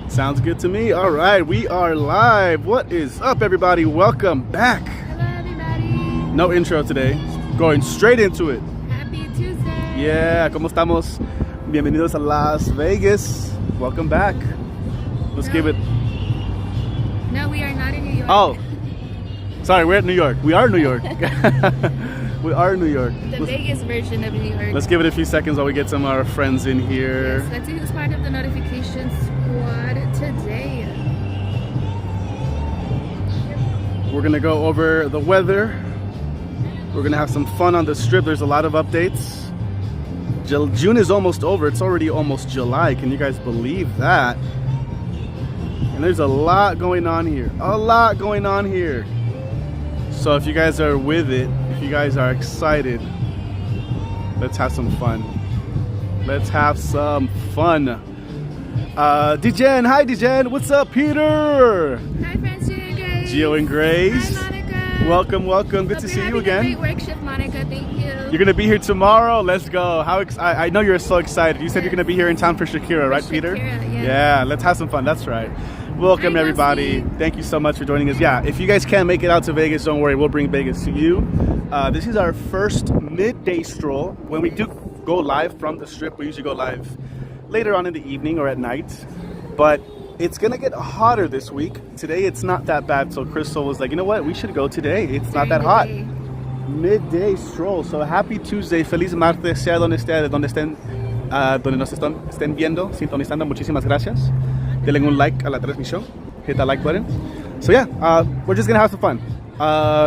Sounds good to me. All right, we are live. What is up, everybody? Welcome back. Hello, everybody. No intro today. Going straight into it. Happy Tuesday. Yeah, ¿cómo estamos? Bienvenidos a Las Vegas. Welcome back. Let's give it. No, we are not in New York. Oh, sorry, we're at New York. We are New York. We are New York. The Vegas version of New York. Let's give it a few seconds while we get some of our friends in here. Yes, let's see who's part of the notification squad today. We're gonna go over the weather. We're gonna have some fun on the strip. There's a lot of updates. June is almost over. It's already almost July. Can you guys believe that? And there's a lot going on here. A lot going on here. So if you guys are with it, if you guys are excited, let's have some fun. Let's have some fun. Dijen, hi Dijen. What's up, Peter? Hi, friends, Gio and Grace. Gio and Grace. Hi, Monica. Welcome, welcome. Good to see you again. Great work shift, Monica. Thank you. You're gonna be here tomorrow. Let's go. I know you're so excited. You said you're gonna be here in town for Shakira, right, Peter? Shakira, Yeah. Let's have some fun. That's right. Welcome, Hi, everybody. Dusty. Thank you so much for joining us. Yeah, if you guys can't make it out to Vegas, don't worry. We'll bring Vegas to you. This is our first midday stroll. When we do go live from the strip, we usually go live later on in the evening or at night. But it's gonna get hotter this week. Today it's not that bad, so Crystal was like, you know what, we should go today. It's not that hot. Midday stroll. So happy Tuesday, feliz martes, sea donde esté, donde estén, donde nos estén viendo, sintonizando. Muchísimas gracias. Denle un like a la transmisión. Hit that like button. So yeah, we're just gonna have some fun.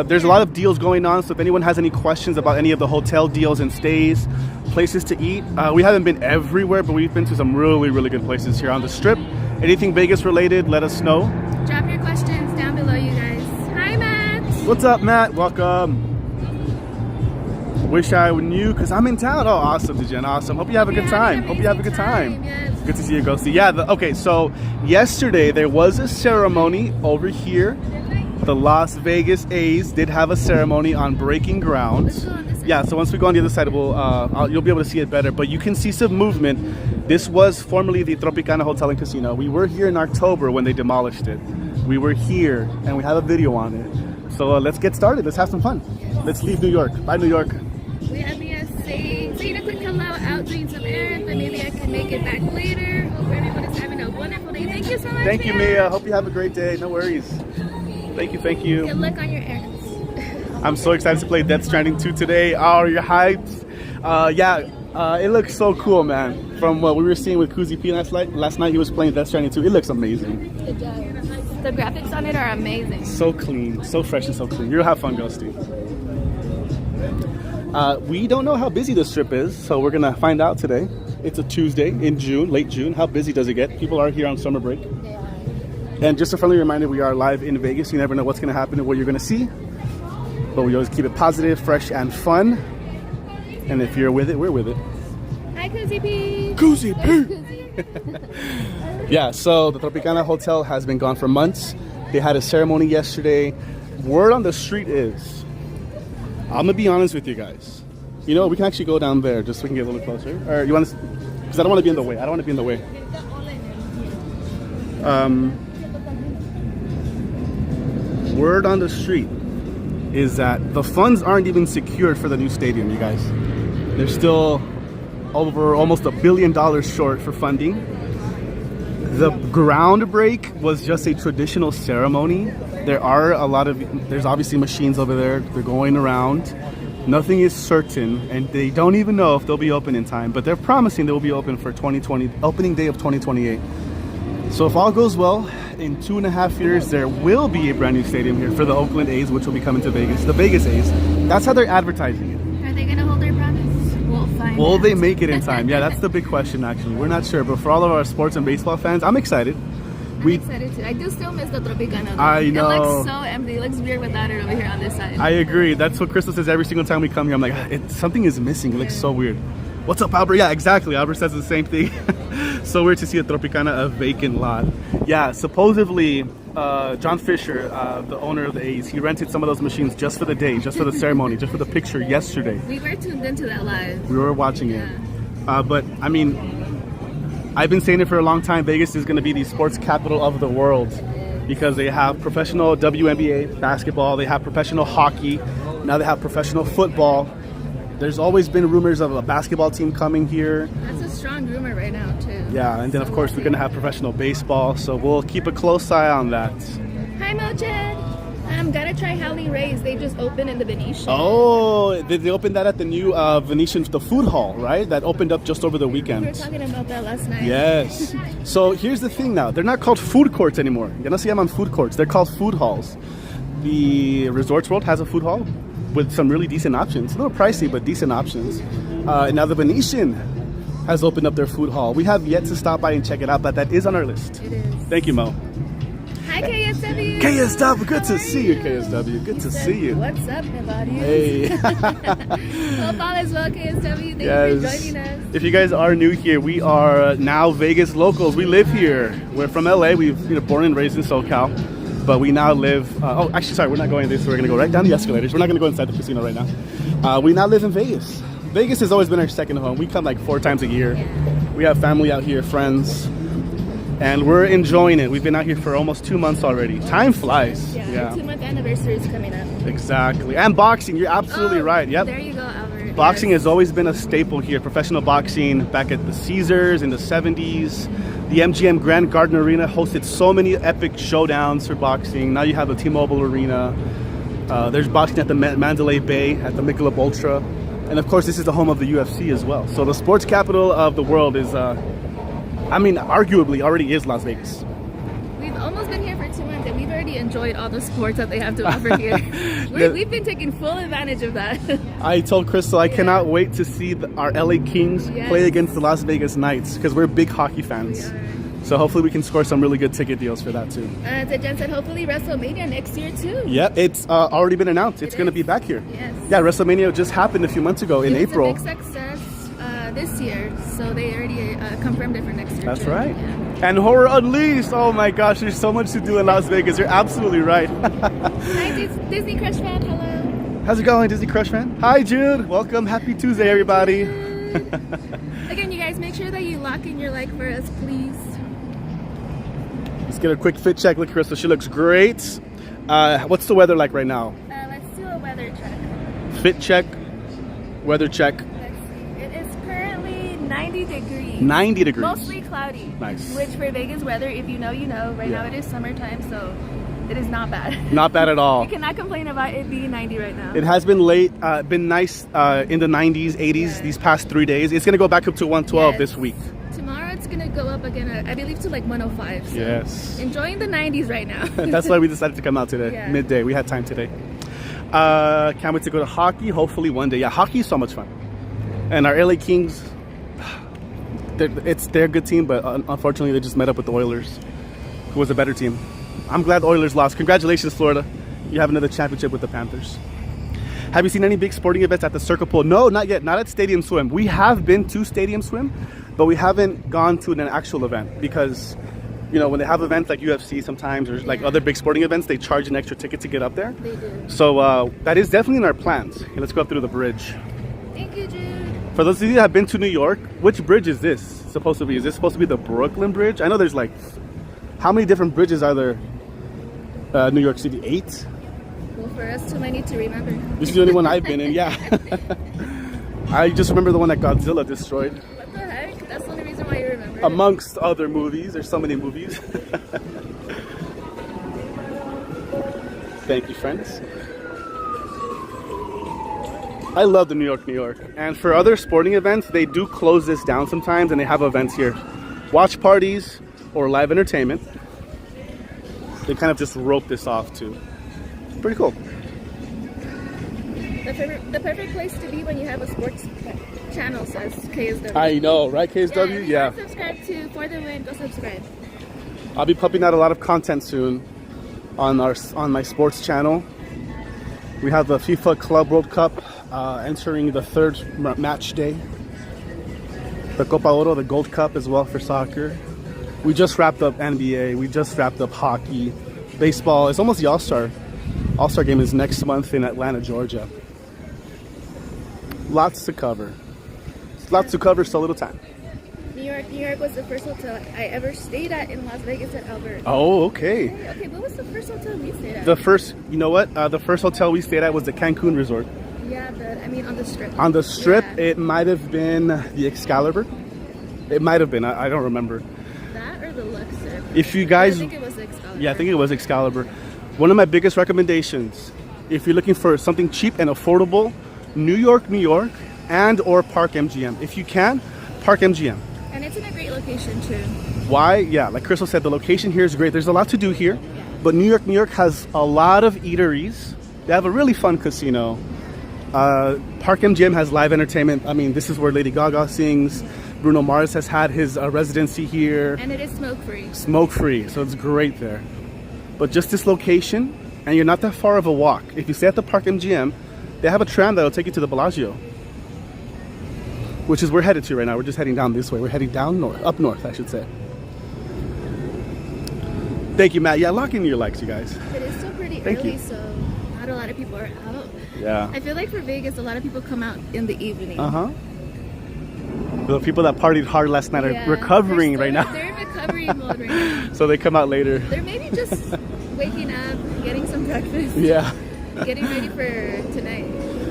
There's a lot of deals going on, so if anyone has any questions about any of the hotel deals and stays, places to eat, we haven't been everywhere, but we've been to some really, really good places here on the strip. Anything Vegas related, let us know. Drop your questions down below, you guys. Hi, Matt. What's up, Matt? Welcome. Wish I knew, because I'm in town. Oh, awesome, Dijen. Awesome. Hope you have a good time. Hope you have a good time. Yes. Good to see you, Ghosty. Yeah, okay, so yesterday there was a ceremony over here. The Las Vegas A's did have a ceremony on breaking ground. Let's go on this side. Yeah, so once we go on the other side, you'll be able to see it better. But you can see some movement. This was formerly the Tropicana Hotel and Casino. We were here in October when they demolished it. We were here, and we have a video on it. So let's get started. Let's have some fun. Let's leave New York. Bye, New York. We have me saying a quick hello, out doing some errands, but maybe I can make it back later. Hope everyone is having a wonderful day. Thank you so much. Thank you, Mia. Hope you have a great day. No worries. Thank you, thank you. Good luck on your errands. I'm so excited to play Death Stranding 2 today. Oh, you're hyped. It looks so cool, man. From what we were seeing with Kuzi P last night, he was playing Death Stranding 2. It looks amazing. Good job. The graphics on it are amazing. So clean, so fresh and so clean. You'll have fun, Ghosty. We don't know how busy the strip is, so we're gonna find out today. It's a Tuesday in June, late June. How busy does it get? People are here on summer break. They are. And just a friendly reminder, we are live in Vegas. You never know what's gonna happen and what you're gonna see. But we always keep it positive, fresh, and fun. And if you're with it, we're with it. Hi, Kuzi P. Kuzi P. Kuzi. Yeah, so the Tropicana Hotel has been gone for months. They had a ceremony yesterday. Word on the street is, I'm gonna be honest with you guys. You know, we can actually go down there just so we can get a little closer. Or you want to, because I don't want to be in the way. I don't want to be in the way. Word on the street is that the funds aren't even secured for the new stadium, you guys. They're still over almost $1 billion short for funding. The ground break was just a traditional ceremony. There's obviously machines over there. They're going around. Nothing is certain, and they don't even know if they'll be open in time, but they're promising they will be open for opening day of 2028. So if all goes well, in 2.5 years, there will be a brand new stadium here for the Oakland A's, which will be coming to Vegas, the Vegas A's. That's how they're advertising it. Are they going to hold their promise? We'll find Will out. they make it in time? Yeah, that's the big question, actually. We're not sure, but for all of our sports and baseball fans, I'm excited. I'm excited too. I do still miss the Tropicana though. I know. It looks so empty. It looks weird without it over here on this side. I agree. That's what Crystal says every single time we come here. I'm like, something is missing. It looks so weird. What's up, Albert? Yeah, exactly. Albert says the same thing. So weird to see a Tropicana, a vacant lot. Yeah, supposedly John Fisher, the owner of the A's, he rented some of those machines just for the day, just for the ceremony, just for the picture yesterday. We were tuned into that live. We were watching it. But I mean, I've been saying it for a long time. Vegas is going to be the sports capital of the world because they have professional WNBA basketball, they have professional hockey, now they have professional football. There's always been rumors of a basketball team coming here. That's a strong rumor right now too. Yeah, and then of course we're going to have professional baseball, so we'll keep a close eye on that. Hi Moched! Gotta try Howling Rays. They just opened in the Venetian. Oh, they opened that at the new Venetian, the food hall, right? That opened up just over the weekend. We were talking about that last night. Yes. So here's the thing now. They're not called food courts anymore. You're gonna see them on food courts. They're called food halls. The Resorts World has a food hall with some really decent options. A little pricey, but decent options. And now the Venetian has opened up their food hall. We have yet to stop by and check it out, but that is on our list. It is. Thank you, Mo. Hi KSW. KSW, good to see you, KSW. Good to see you. What's up, everybody? Hey. Hope all is well, KSW. Thank you for joining us. If you guys are new here, we are now Vegas locals. We live here. We're from LA. We've born and raised in SoCal, but we now live. Oh, actually, sorry, we're not going this. We're gonna go right down the escalators. We're not gonna go inside the casino right now. We now live in Vegas. Vegas has always been our second home. We come like 4 times a year. Yeah. We have family out here, friends. And we're enjoying it. We've been out here for almost 2 months already. Time flies. Yeah. Our 2-month anniversary is coming up. Exactly. And boxing. You're absolutely right. Yep. There you go, Albert. Boxing has always been a staple here. Professional boxing back at the Caesars in the 70s. The MGM Grand Garden Arena hosted so many epic showdowns for boxing. Now you have the T-Mobile Arena. There's boxing at the Mandalay Bay at the Michelob Ultra. And of course, this is the home of the UFC as well. So the sports capital of the world is... arguably already is Las Vegas. We've almost been here for 2 months and we've already enjoyed all the sports that they have to offer here. We've been taking full advantage of that. I told Crystal I cannot wait to see our LA Kings play against the Las Vegas Knights because we're big hockey fans. So hopefully we can score some really good ticket deals for that too. Jen said hopefully WrestleMania next year too. Yeah, it's already been announced. It's going to be back here. Yes. Yeah, WrestleMania just happened a few months ago in April. It's a big success this year, so they already confirmed it for next year. That's too. right. Yeah. And Horror Unleashed. Oh my gosh, there's so much to do in Las Vegas. You're absolutely right. Hi, Disney Crush fan. Hello. How's it going, Disney Crush fan? Hi, Jude. Welcome. Happy Tuesday, everybody. Again, you guys, make sure that you lock in your like for us, please. Let's get a quick fit check. Look at Crystal. She looks great. What's the weather like right now? Let's do a weather check. Fit check. Weather check. Let's see. It is currently 90 degrees. 90 degrees. Mostly cloudy. Nice. Which for Vegas weather, if you know, you know. Right now it is summertime, so it is not bad. Not bad at all. You cannot complain about it being 90 right now. It has been been nice in the 90s, 80s these past 3 days. It's going to go back up to 112 this week. Tomorrow it's going to go up again, I believe, to like 105. So yes. Enjoying the 90s right now. That's why we decided to come out today, midday. We had time today. Can't wait to go to hockey, hopefully one day. Yeah, hockey is so much fun. And our LA Kings, they're a good team, but unfortunately they just met up with the Oilers, who was a better team. I'm glad the Oilers lost. Congratulations, Florida. You have another championship with the Panthers. Have you seen any big sporting events at the Circle Pool? No, not yet. Not at Stadium Swim. We have been to Stadium Swim, but we haven't gone to an actual event because, you know, when they have events like UFC sometimes or like other big sporting events, they charge an extra ticket to get up there. They do. So that is definitely in our plans. Okay, let's go up through the bridge. Thank you, Jude. For those of you that have been to New York, which bridge is this supposed to be? Is this supposed to be the Brooklyn Bridge? I know there's like, how many different bridges are there? New York City, 8? Well, for us, too many to remember. This is the only one I've been in, yeah. I just remember the one that Godzilla destroyed. What the heck? That's the only reason why you remember. Amongst other movies. There's so many movies. Thank you, friends. I love the New York. And for other sporting events, they do close this down sometimes and they have events here. Watch parties or live entertainment. They kind of just rope this off too. Pretty cool. The perfect place to be when you have a sports channel, says KSW. I know, right, KSW? Yeah. Subscribe to For the Win. Go subscribe. I'll be pumping out a lot of content soon on my sports channel. We have the FIFA Club World Cup entering the 3rd match day. The Copa Oro, the Gold Cup as well for soccer. We just wrapped up NBA. We just wrapped up hockey. Baseball. It's almost the All-Star. All-Star game is next month in Atlanta, Georgia. Lots to cover. Lots to cover, so little time. New York was the first hotel I ever stayed at in Las Vegas at Albert. Oh, okay. Okay, what was the first hotel we stayed at? The first, you know what? The first hotel we stayed at was the Cancun Resort. Yeah, I mean on the Strip. On the Strip, yeah. It might have been the Excalibur. It might have been. I don't remember. That or the Luxor. If you guys, I think it was the Excalibur. yeah, I think it was Excalibur. One of my biggest recommendations, if you're looking for something cheap and affordable, New York, and or Park MGM. If you can, Park MGM. And it's in a great location too. Why? Yeah, like Crystal said, the location here is great. There's a lot to do here, but New York has a lot of eateries. They have a really fun casino. Park MGM has live entertainment. I mean, this is where Lady Gaga sings. Bruno Mars has had his residency here. And it is smoke-free. Smoke-free, so it's great there. But just this location, and you're not that far of a walk. If you stay at the Park MGM, they have a tram that'll take you to the Bellagio, which is we're headed to right now. We're just heading down this way. We're heading down north, up north, I should say. Thank you, Matt. Yeah, lock in your likes, you guys. It is still pretty Thank early, you. so not a lot of people are out. Yeah. I feel like for Vegas, a lot of people come out in the evening. Uh-huh. The people that partied hard last night are recovering right now. They're in recovery mode right now. So they come out later. They're maybe just waking up, getting some breakfast. Yeah. Getting ready for tonight.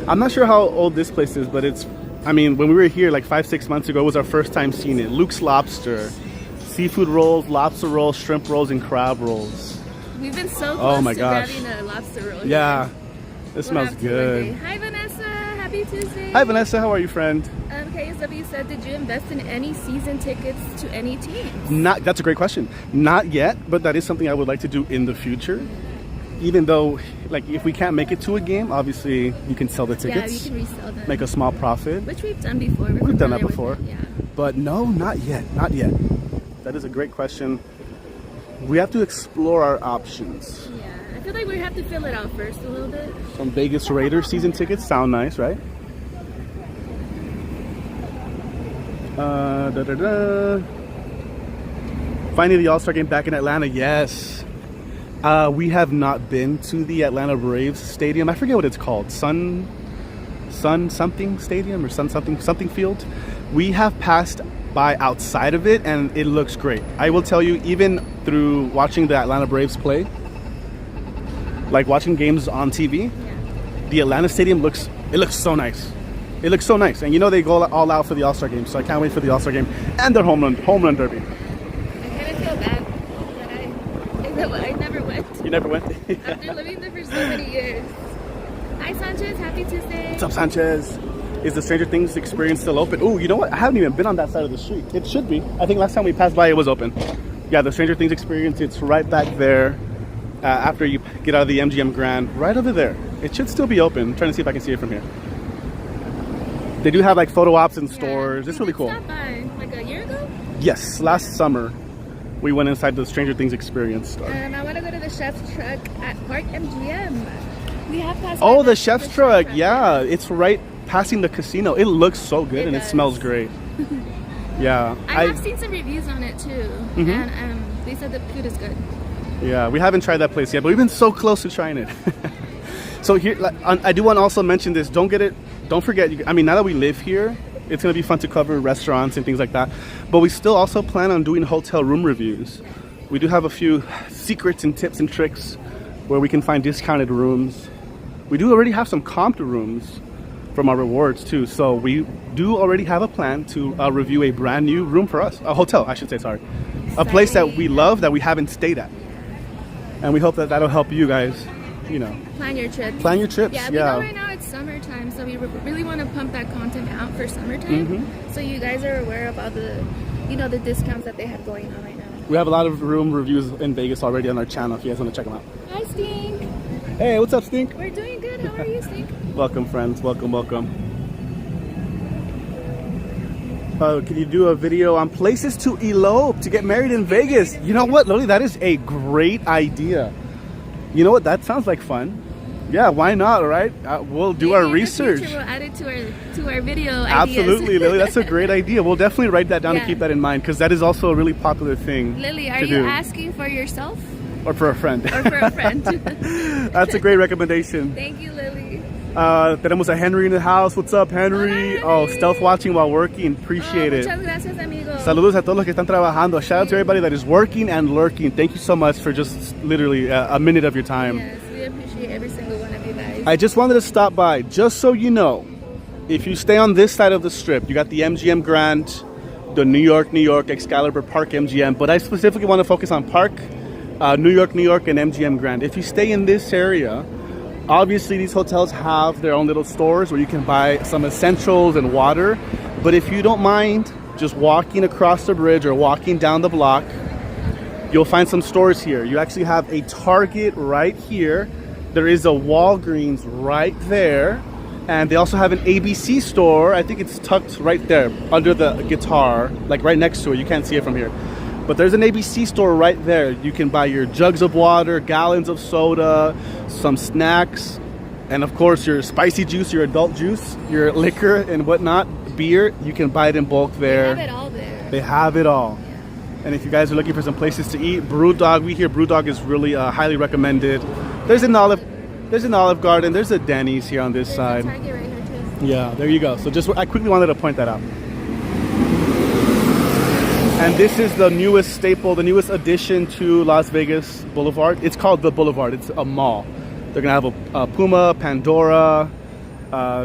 I'm not sure how old this place is, but it's, I mean, when we were here like 5-6 months ago, it was our first time seeing it. Luke's Lobster, seafood rolls, lobster rolls, shrimp rolls, and crab rolls. We've been so close to gosh. grabbing a lobster roll. Yeah. Here. It smells good. Hi, Vanessa. Happy Tuesday. Hi, Vanessa. How are you, friend? KSW said, did you invest in any season tickets to any teams? That's a great question. Not yet, but that is something I would like to do in the future. Even though, like, if we can't make it to a game, obviously you can sell the tickets. Yeah, you can resell them. Make a small profit. Which we've done before. We've done that before. Yeah. But no, not yet. Not yet. That is a great question. We have to explore our options. Yeah, I feel like we have to fill it out first a little bit. Some Vegas Raiders season tickets sound nice, right? Finding the All-Star game back in Atlanta, yes. We have not been to the Atlanta Braves stadium. I forget what it's called. Sun something stadium or Sun something field. We have passed by outside of it and it looks great. I will tell you, even through watching the Atlanta Braves play, like watching games on TV, the Atlanta stadium looks so nice. It looks so nice, and you know they go all out for the All-Star game, so I can't wait for the All-Star game and their home run derby. I kind of feel bad that I never went. You never went? After living there for so many years. Hi Sanchez, happy Tuesday. What's up, Sanchez? Is the Stranger Things experience still open? Oh, you know what? I haven't even been on that side of the street. It should be. I think last time we passed by it was open. Yeah, the Stranger Things experience, it's right back there after you get out of the MGM Grand, right over there. It should still be open. I'm trying to see if I can see it from here. They do have like photo ops in stores. It's really cool. Stop by like a year ago? Yes, last summer we went inside the Stranger Things experience store. And I want to go to the chef's truck at Park MGM. We have passed. Oh, the chef's truck. Yeah, it's right passing the casino. It looks so good and it smells great. Yeah. I have seen some reviews on it too, and they said the food is good. Yeah, we haven't tried that place yet, but we've been so close to trying it. So here, I do want to also mention this. Don't forget, I mean, now that we live here, it's going to be fun to cover restaurants and things like that. But we still also plan on doing hotel room reviews. We do have a few secrets and tips and tricks where we can find discounted rooms. We do already have some comped rooms from our rewards too. So we do already have a plan to review a brand new room for us. A hotel, I should say, sorry. A place that we love that we haven't stayed at. And we hope that that'll help you guys, you know. Plan your trips. Plan your trips, yeah. We know right now it's summertime, so we really want to pump that content out for summertime. So you guys are aware about the, you know, the discounts that they have going on right now. We have a lot of room reviews in Vegas already on our channel if you guys want to check them out. Hi, Stink. Hey, what's up, Stink? We're doing good. How are you, Stink? Welcome, friends. Welcome, welcome. Can you do a video on places to elope, to get married in Vegas? You know what, Lily? That is a great idea. You know what? That sounds like fun. Yeah, why not, all right? We'll do our research. We'll add it to our video Absolutely, ideas. Lily. That's a great idea. We'll definitely write that down and keep that in mind because that is also a really popular thing. Lily, are you asking for yourself? Or for a friend. Or for a friend. That's a great recommendation. Thank you, Lily. Tenemos a Henry in the house. What's up, Henry? Hola, Oh, stealth watching while working. Appreciate it. Muchas gracias, amigo. Saludos a todos los que están trabajando. Shout out to everybody that is working and lurking. Thank you so much for just literally a minute of your time. Yes, we appreciate every single one of you guys. I just wanted to stop by, just so you know, if you stay on this side of the strip, you got the MGM Grand, the New York, Excalibur Park MGM, but I specifically want to focus on Park, New York, and MGM Grand. If you stay in this area, obviously these hotels have their own little stores where you can buy some essentials and water, but if you don't mind just walking across the bridge or walking down the block, you'll find some stores here. You actually have a Target right here. There is a Walgreens right there. And they also have an ABC store. I think it's tucked right there under the guitar, like right next to it. You can't see it from here. But there's an ABC store right there. You can buy your jugs of water, gallons of soda, some snacks, and of course your spicy juice, your adult juice, your liquor and whatnot, beer. You can buy it in bulk there. They have it all there. They have it all. And if you guys are looking for some places to eat, Brewdog, we hear Brewdog is really highly recommended. There's an Olive Garden. There's a Denny's here on this side. There's a Target right here too. Yeah, there you go. So I quickly wanted to point that out. And this is the newest staple, the newest addition to Las Vegas Boulevard. It's called the Boulevard. It's a mall. They're gonna have a Puma, Pandora.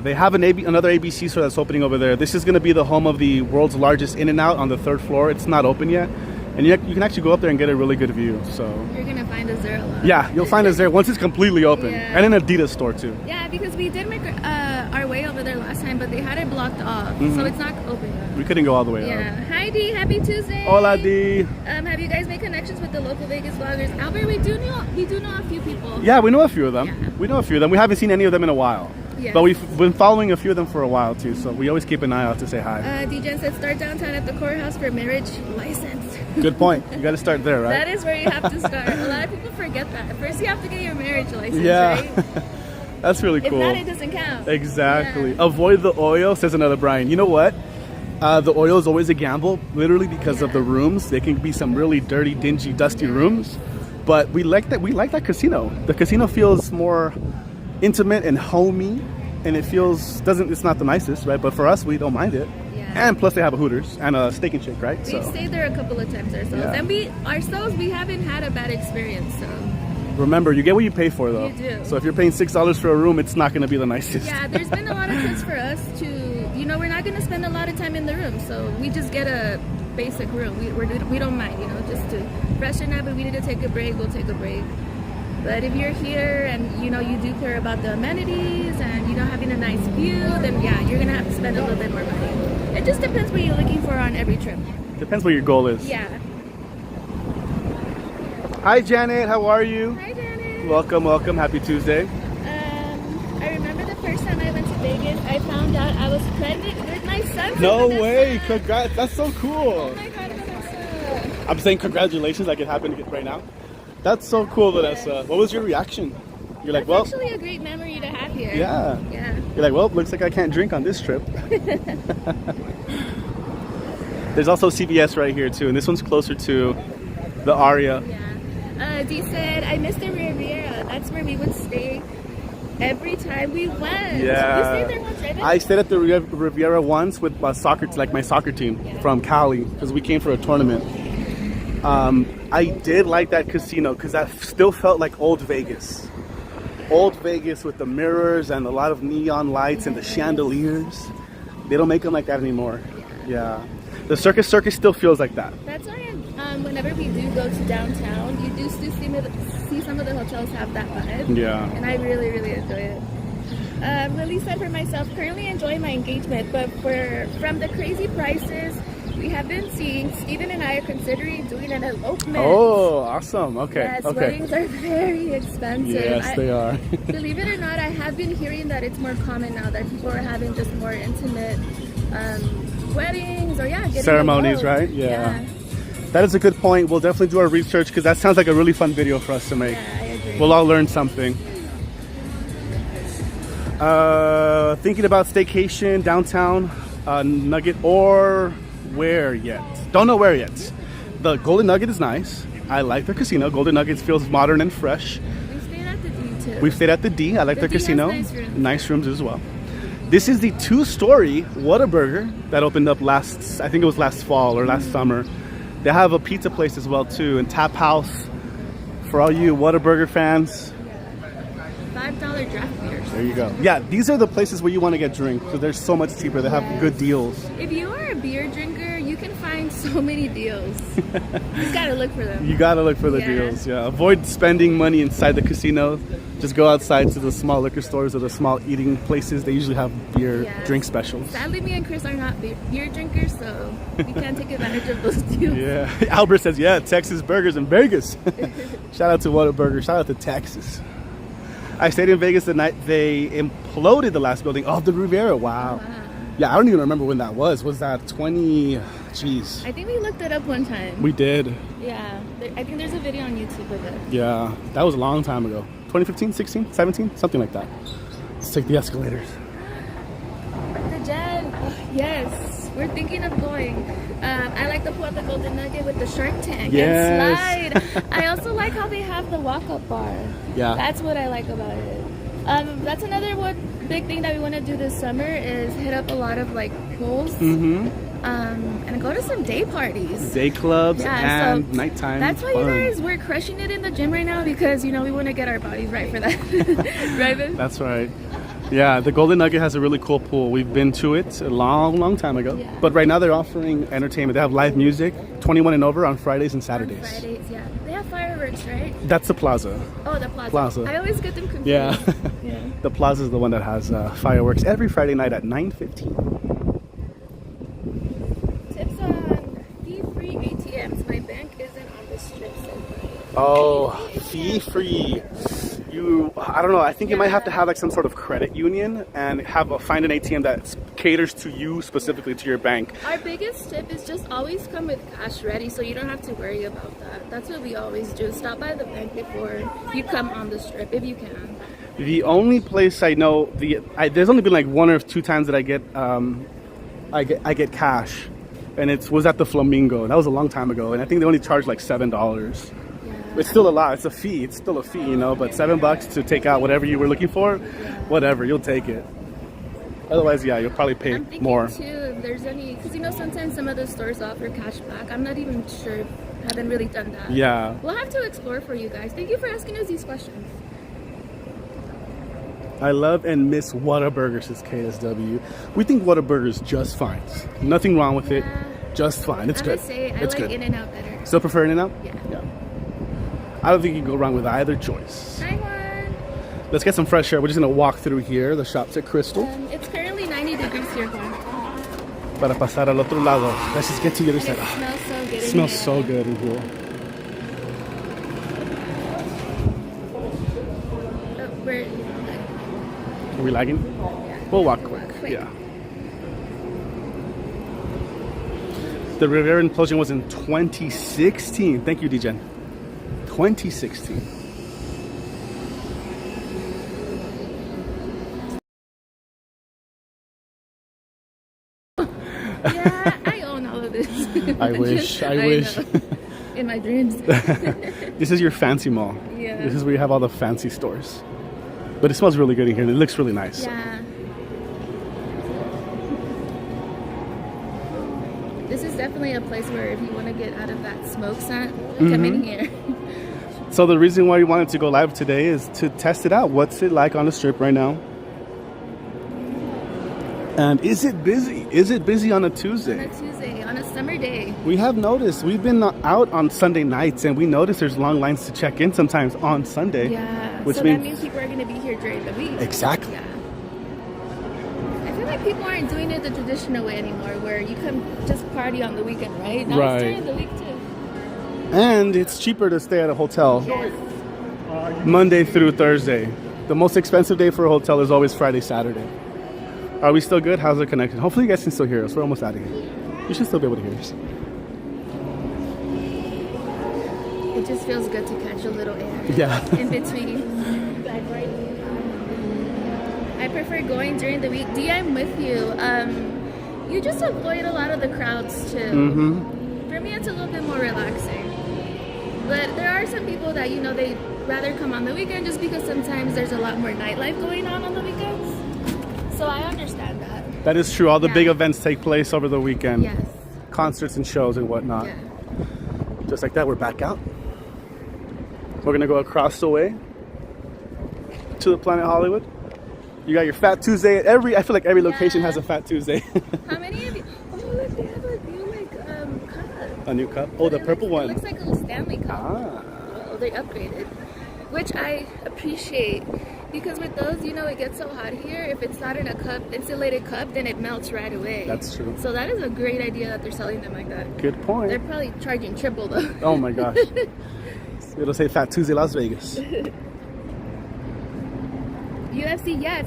They have another ABC store that's opening over there. This is gonna be the home of the world's largest In-N-Out on the 3rd floor. It's not open yet. And you can actually go up there and get a really good view. So You're gonna find us there a lot. yeah, you'll find us there once it's completely open. Yeah. And an Adidas store too. Yeah, because we did make our way over there last time, but they had it blocked off, so it's not open yet. We couldn't go all the way Yeah. up. Hi Dee, happy Tuesday. Hola D. Have you guys made connections with the local Vegas vloggers? Albert, we do know a few people. Yeah, we know a few of them. Yeah. We know a few of them. We haven't seen any of them in a while. Yes. But we've been following a few of them for a while too, so we always keep an eye out to say hi. DJ said start downtown at the courthouse for marriage license. Good point. You got to start there, right? That is where you have to start. A lot of people forget that. First you have to get your marriage license, Yeah. right? That's really cool. If not, it doesn't count. Exactly. Yeah. Avoid the oil, says another Brian. You know what? The oil is always a gamble, literally because of the rooms. They can be some really dirty, dingy, dusty rooms. But we like that. We like that casino. The casino feels more intimate and homey, and it feels it's not the nicest, right? But for us, we don't mind it. Yeah. And plus, they have a Hooters and a Steak and Shake, right? We've stayed there a couple of times ourselves, Yeah. and we haven't had a bad experience. So remember, you get what you pay for, though. You do. So if you're paying $6 for a room, it's not going to be the nicest. yeah, there's been a lot of tips for us to, we're not going to spend a lot of time in the room, so we just get a basic room. We don't mind, just to freshen up. If we need to take a break, we'll take a break. But if you're here and you do care about the amenities and having a nice view, then yeah, you're gonna have to spend a little bit more money. It just depends what you're looking for on every trip. Depends what your goal is. Yeah. Hi Janet, how are you? Hi, Janet. Welcome. Happy Tuesday. I remember the first time I went to Vegas, I found out I was pregnant with my son. No way! Congrats! That's so cool. Oh my God, Vanessa. I'm saying congratulations, like it happened right now. That's so cool, Vanessa. What was your reaction? You're like, It's actually a great memory to have here. Yeah. Yeah. You're like, well, looks like I can't drink on this trip. There's also CVS right here too, and this one's closer to the Aria. Yeah. Dee said, I missed the Riviera. That's where we would stay every time we went. Yeah. You stayed there once, right? I stayed at the Riviera once with my soccer team from Cali, because we came for a tournament. I did like that casino because that still felt like old Vegas. Old Vegas with the mirrors and a lot of neon lights and the chandeliers. They don't make them like that anymore. Yeah. The Circus still feels like that. That's why whenever we do go to downtown, you do see some of the hotels have that vibe. Yeah. And I really, really enjoy it. Lily said for myself, currently enjoying my engagement, but from the crazy prices we have been seeing, Steven and I are considering doing an elopement. Oh, awesome. Okay. Yes, okay. weddings are very expensive. Yes, they are. Believe it or not, I have been hearing that it's more common now that people are having just more intimate weddings or getting ceremonies, eloped. right? Yeah. That is a good point. We'll definitely do our research because that sounds like a really fun video for us to make. Yeah, I agree. We'll all learn something. Thinking about staycation downtown, Nugget, or where yet? Don't know where yet. The Golden Nugget is nice. I like the casino. Golden Nugget feels modern and fresh. We stayed at the D too. We've stayed at the D. I like the D has casino. nice rooms As well. This is the 2-story Whataburger that opened up I think it was last fall or last summer. They have a pizza place as well too, and tap house for all you Whataburger fans. $5 draft beers. There you go. Yeah, these are the places where you want to get drinks because they're so much cheaper. They have good deals. If you are a beer drinker, you can find so many deals. You just gotta look for them. You gotta look for the deals. Yeah, avoid spending money inside the casino. Just go outside to the small liquor stores or the small eating places. They usually have beer drink specials. Sadly, me and Chris are not beer drinkers, so we can't take advantage of those deals. Yeah, Albert says, yeah, Texas burgers in Vegas. Shout out to Whataburger. Shout out to Texas. I stayed in Vegas the night they imploded the last building of the Riviera. Wow. Yeah, I don't even remember when that was. Was that 20? Jeez. I think we looked it up one time. We did. Yeah, I think there's a video on YouTube of it. Yeah, that was a long time ago. 2015, 16, 17, something like that. Let's take the escalators. The Jen. Yes, we're thinking of going. I like the Puerto Golden Nugget with the Shark Tank and slide. I also like how they have the walk-up bar. Yeah. That's what I like about it. That's another big thing that we want to do this summer is hit up a lot of like pools. And go to some day parties. Day clubs and so nighttime That's why fun. you guys, we're crushing it in the gym right now because, you know, we want to get our bodies right for that. Right, Ben? That's right. Yeah, the Golden Nugget has a really cool pool. We've been to it a long time ago. Yeah. But right now they're offering entertainment. They have live music, 21 and over on Fridays and Saturdays. On Fridays, yeah. They have fireworks, right? That's the Plaza. Oh, the Plaza. I always get them confused. Yeah. The Plaza is the one that has fireworks every Friday night at 9:15. Tips on fee-free ATMs. My bank isn't on the strip so far. Oh, fee-free. I don't know. I think you might have to have like some sort of credit union and find an ATM that caters to you specifically, to your bank. Our biggest tip is just always come with cash ready, so you don't have to worry about that. That's what we always do. Stop by the bank before you come on the strip, if you can. The only place I know, there's only been like 1 or 2 times that I get cash, and it was at the Flamingo. That was a long time ago, and I think they only charge like $7. It's still a lot. It's a fee. It's still a fee, you know. But $7 to take out whatever you were looking for, whatever, you'll take it. Otherwise, yeah, you'll probably pay more. I'm thinking too if there's any, because you know sometimes some of the stores offer cash back. I'm not even sure. Haven't really done that. Yeah. We'll have to explore for you guys. Thank you for asking us these questions. I love and miss Whataburger, says KSW. We think Whataburger's just fine. Nothing wrong with it. Just fine. It's good. It's like In-N-Out better. Still prefer In-N-Out? Yeah. I don't think you can go wrong with either choice. Hi, Juan. Let's get some fresh air. We're just going to walk through here. The shop's at Cristal. It's currently 90 degrees here, Juan. Para pasar al otro lado. Let's just get to the other side. It smells It smells so so good. good in here. Are we lagging? Yeah. We'll walk quick. Yeah. The Riviera implosion was in 2016. Thank you, DJen. 2016. Yeah, I own all of this. I wish. In my dreams. This is your fancy mall. Yeah. This is where you have all the fancy stores. But it smells really good in here and it looks really nice. Yeah. This is definitely a place where if you want to get out of that smoke scent, come in here. So the reason why we wanted to go live today is to test it out. What's it like on the strip right now? And is it busy? Is it busy on a Tuesday? On a Tuesday, on a summer day. We have noticed. We've been out on Sunday nights and we notice there's long lines to check in sometimes on Sunday. Yeah, which so means that means people are going to be here during the week. Exactly. Yeah. I feel like people aren't doing it the traditional way anymore where you come just party on the weekend, right? Now it's during the week too. And it's cheaper to stay at a hotel. Yes. Monday through Thursday. The most expensive day for a hotel is always Friday, Saturday. Are we still good? How's the connection? Hopefully you guys can still hear us. We're almost out of here. You should still be able to hear us. It just feels good to catch a little air. Yeah. In between. I prefer going during the week. D, I'm with you. You just avoid a lot of the crowds too. For me, it's a little bit more relaxing. But there are are some people that, you know, they rather come on the weekend just because sometimes there's a lot more nightlife going on the weekends. So I understand that. That is true. All the big events take place over the weekend. Yes. Concerts and shows and whatnot. Yeah. Just like that, we're back out. We're gonna go across the way to the Planet Hollywood. You got your Fat Tuesday. I feel like every location has a Fat Tuesday. How many of you? Oh, look, they have a new cup. A new cup? Oh, the purple one. It looks like a Stanley cup. Ah. Oh, they upgraded, which I appreciate because with those, you know, it gets so hot here. If it's not in a cup, insulated cup, then it melts right away. That's true. So that is a great idea that they're selling them like that. Good point. They're probably charging triple though. Oh my gosh. It'll say Fat Tuesday Las Vegas. UFC, yes.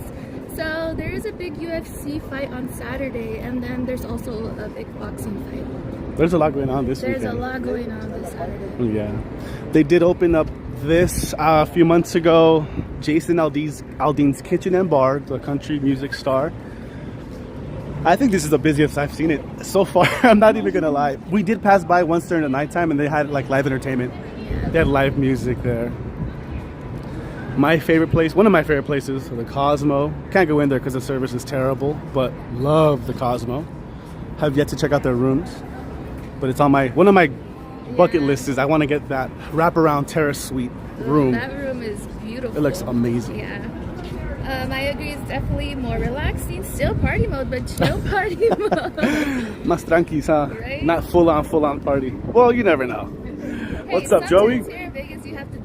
So there is a big UFC fight on Saturday, and then there's also a big boxing fight. There's a lot going on this weekend. There's a lot going on this Saturday. Yeah. They did open up this a few months ago. Jason Aldean's Kitchen and Bar, the country music star. I think this is the busiest I've seen it so far. I'm not even gonna lie. We did pass by once during the nighttime and they had like live entertainment. Yeah. They had live music there. My favorite place, one of my favorite places, the Cosmo. Can't go in there because the service is terrible, but love the Cosmo. Have yet to check out their rooms, but it's on one of my bucket lists. Is I want to get that wraparound terrace suite room. That room is beautiful. It looks amazing. Yeah. I agree. It's definitely more relaxing. Still party mode, but chill party mode. Más tranquis, huh? Right? Not full on party. Well, you never know. Hey, what's up, Joey? Here in Vegas, you have to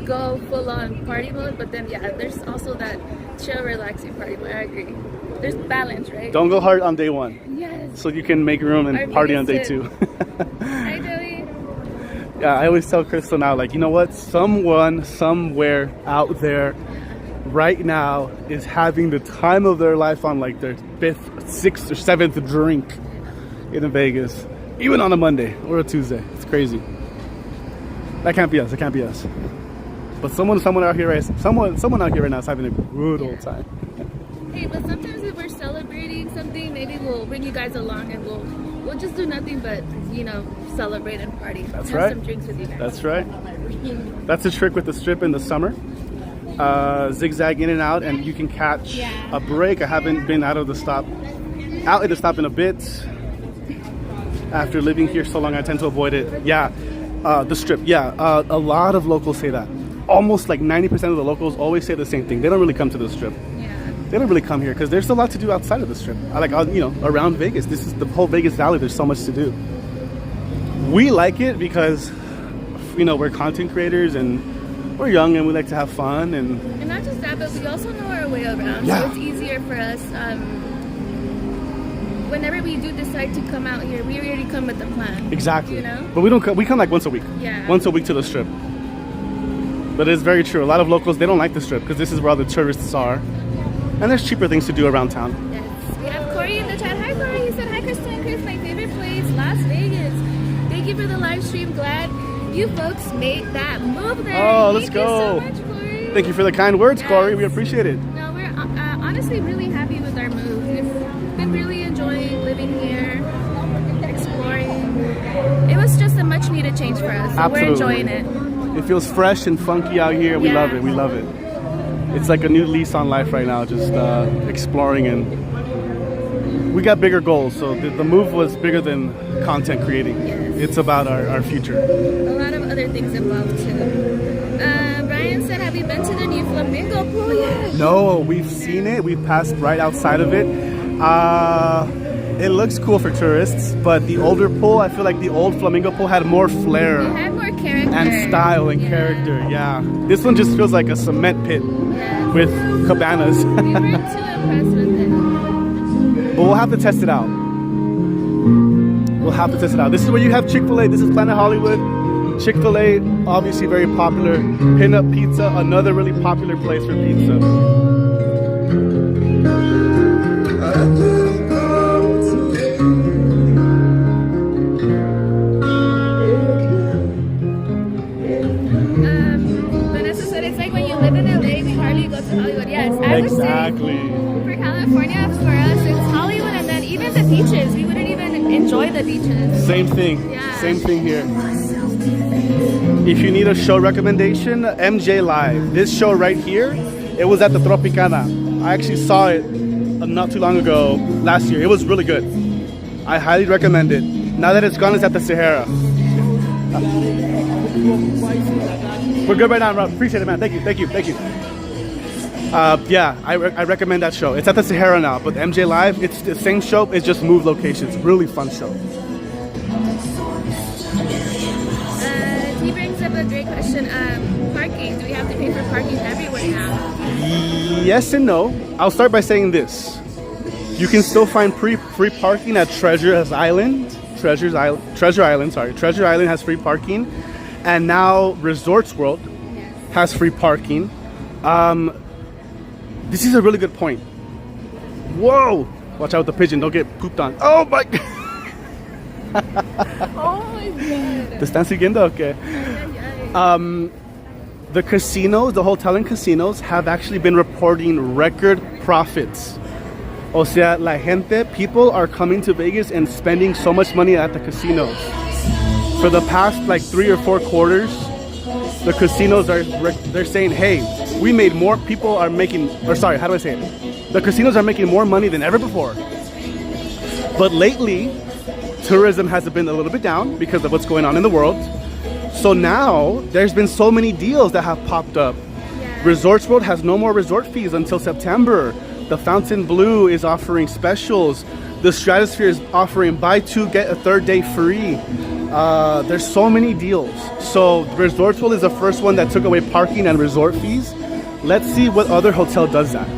go full on party mode, but then yeah, there's also that chill, relaxing party mode. I agree. There's balance, right? Don't go hard on day one. Yes. So you can make room and party on day two. Hi, Joey. Yeah, I always tell Crystal now, like, you know what? Someone somewhere out there right now is having the time of their life on like their 5th, 6th, or 7th drink in Vegas, even on a Monday or a Tuesday. It's crazy. That can't be us. It can't be us. But someone out here right now is having a good old time. Hey, but sometimes if we're celebrating something, maybe we'll bring you guys along and we'll just do nothing but, you know, celebrate and party. That's have right. Some drinks with you guys. That's right. That's the trick with the Strip in the summer. Zigzag in and out, and you can catch a break. I haven't been out at the stop in a bit. After living here so long, I tend to avoid it. Yeah, the Strip. Yeah, a lot of locals say that. Almost like 90% of the locals always say the same thing. They don't really come to the Strip. They don't really come here because there's a lot to do outside of the Strip. Like, you know, around Vegas. This is the whole Vegas Valley. There's so much to do. We like it because, you know, we're content creators and we're young and we like to have fun. And not just that, but we also know our way around. Yeah. So it's easier for us. Whenever we do decide to come out here, we already come with a plan. Exactly. You know? But we don't come. We come like once a week. Yeah. Once a week to the Strip. But it's very true. A lot of locals, they don't like the Strip because this is where all the tourists are. And there's cheaper things to do around town. Yes. We have Corey in the chat. Hi, Corey. He said, hi, Cristal and Cris. My favorite place, Las Vegas. Thank you for the live stream. Glad you folks made that move there. Oh, let's go. Thank you so much, Corey. Thank you for the kind words, Yes. Corey. We appreciate it. No, we're honestly really happy with our move. We've been really enjoying living here, exploring. It was just a much needed change for us. So Absolutely. we're enjoying it. It feels fresh and funky out here. We love it. We love it. It's like a new lease on life right now, just exploring, and we got bigger goals. So the move was bigger than content creating. Yes. It's about our future. A lot of other things involved too. Brian said, have you been to the new Flamingo pool yet? No, we've seen it. We've passed right outside of it. It looks cool for tourists, but the older pool, I feel like the old Flamingo pool had more flair. It had more character. And style and character, yeah. This one just feels like a cement pit with cabanas. We weren't too impressed with it. But we'll have to test it out. We'll have to test it out. This is where you have Chick-fil-A. This is Planet Hollywood. Chick-fil-A, obviously very popular. Pin Up Pizza, another really popular place for pizza. Vanessa said it's like when you live in LA, we hardly go to Hollywood. Yes, I would say for California, for us, it's Hollywood, and then even the beaches. We wouldn't even enjoy the beaches. Same thing. Yeah. Same thing here. If you need a show recommendation, MJ Live. This show right here, it was at the Tropicana. I actually saw it not too long ago, last year. It was really good. I highly recommend it. Now that it's gone, it's at the Sahara. We're good right now, Rob. Appreciate it, man. Thank you, thank you, thank you. Yeah, I recommend that show. It's at the Sahara now, but MJ Live, it's the same show. It's just moved locations. Really fun show. He brings up a great question. Parking. Do we have to pay for parking everywhere now? Yes and no. I'll start by saying this. You can still find free parking at Treasure Island. Treasure Island has free parking. And now Resorts World has free parking. This is a really good point. Whoa! Watch out with the pigeon, don't get pooped on. Oh my god! Oh my god. ¿Te están siguiendo? Okay. The casinos, the hotel and casinos have actually been reporting record profits. O sea, la gente, people are coming to Vegas and spending so much money at the casinos. For the past like 3 or 4 quarters, the casinos they're saying, hey, we made more, people are making, or sorry, how do I say it? The casinos are making more money than ever before. But lately, tourism has been a little bit down because of what's going on in the world. So now, there's been so many deals that have popped up. Yeah. Resorts World has no more resort fees until September. The Fountain Blue is offering specials. The Stratosphere is offering buy 2, get a 3rd day free. There's so many deals. So Resorts World is the first one that took away parking and resort fees. Let's see what other hotel does that.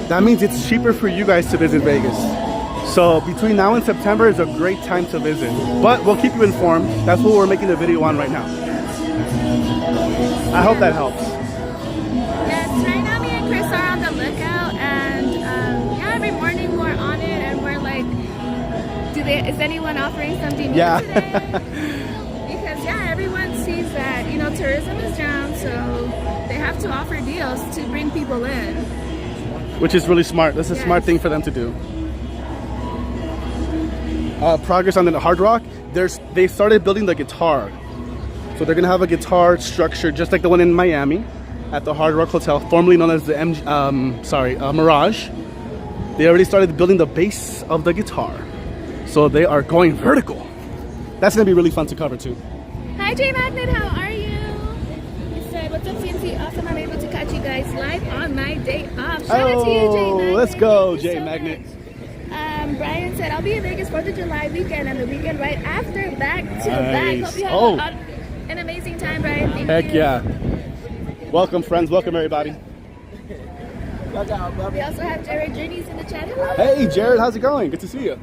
That means it's cheaper for you guys to visit Vegas. So between now and September is a great time to visit. But we'll keep you informed. That's what we're making the video on right now. I hope that helps. Yes, right now me and Chris are on the lookout, and yeah, every morning we're on it and we're like, is anyone offering something new today? Because yeah, everyone sees that, you know, tourism is down, so they have to offer deals to bring people in. Which is really smart. That's a smart thing for them to do. Progress on the Hard Rock. They started building the guitar. So they're gonna have a guitar structure just like the one in Miami at the Hard Rock Hotel, formerly known as the Mirage. They already started building the base of the guitar. So they are going vertical. That's gonna be really fun to cover too. Hi J Magnet, how are you? He said, what's up CNC? Awesome, I'm able to catch you guys live on my day off. Shout out to you, J Magnet. Let's go, J Magnet. Brian said, I'll be in Vegas 4th of July weekend and the weekend right after, back to back. Hope you have an amazing time, Brian. Thank you. Heck yeah. Welcome, friends. Welcome, everybody. We also have Jared Journeys in the chat. Hello. Hey, Jared. How's it going? Good to see you.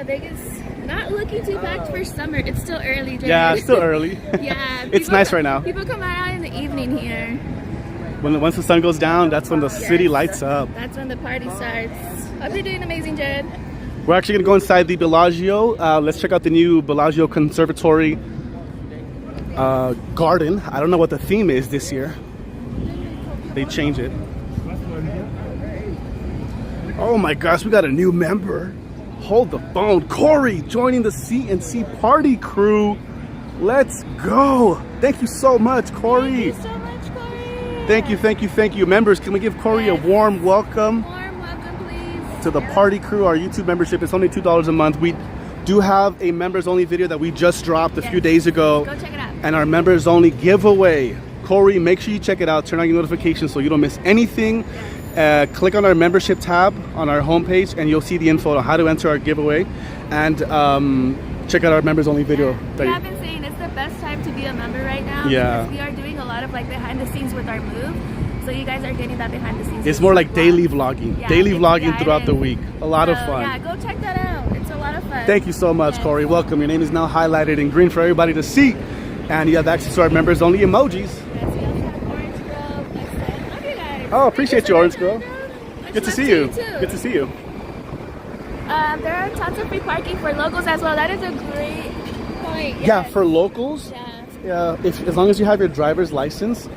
Vegas, not looking too packed for summer. It's still early, Jared. Yeah, it's still early. Yeah. It's nice right now. People come out in the evening here. Once the sun goes down, that's when the city lights up. That's when the party starts. Hope you're doing amazing, Jared. We're actually going to go inside the Bellagio. Let's check out the new Bellagio Conservatory garden. I don't know what the theme is this year. They change it. Oh my gosh, we got a new member. Hold the phone. Corey joining the C&C party crew. Let's go. Thank you so much, Corey. Thank you so much, Corey. Thank you, thank you, thank you. Members, can we give Corey a warm welcome? To the party crew. Our YouTube membership is only $2 a month. We do have a members only video that we just dropped a few days ago. Go check it out. And our members only giveaway. Corey, make sure you check it out. Turn on your notifications so you don't miss anything. Click on our membership tab on our homepage and you'll see the info on how to enter our giveaway. And check out our members only video. We have been saying it's the best time to be a member right now. Yeah. Because we are doing a lot of like behind the scenes with our move. So you guys are getting that behind the scenes. It's more like daily vlogging. Yeah, daily vlogging throughout the week. A lot of fun. Yeah, go check that out. It's a lot of fun. Thank you so much, Corey. Welcome. Your name is now highlighted in green for everybody to see. And you have access to our members only emojis. Yes, we also have Orange Grove. Love you guys. Oh, appreciate you, Orange Grove. Good to see you. Good to see you. There are tons of free parking for locals as well. That is a great point. Yeah, for locals, as long as you have your driver's license,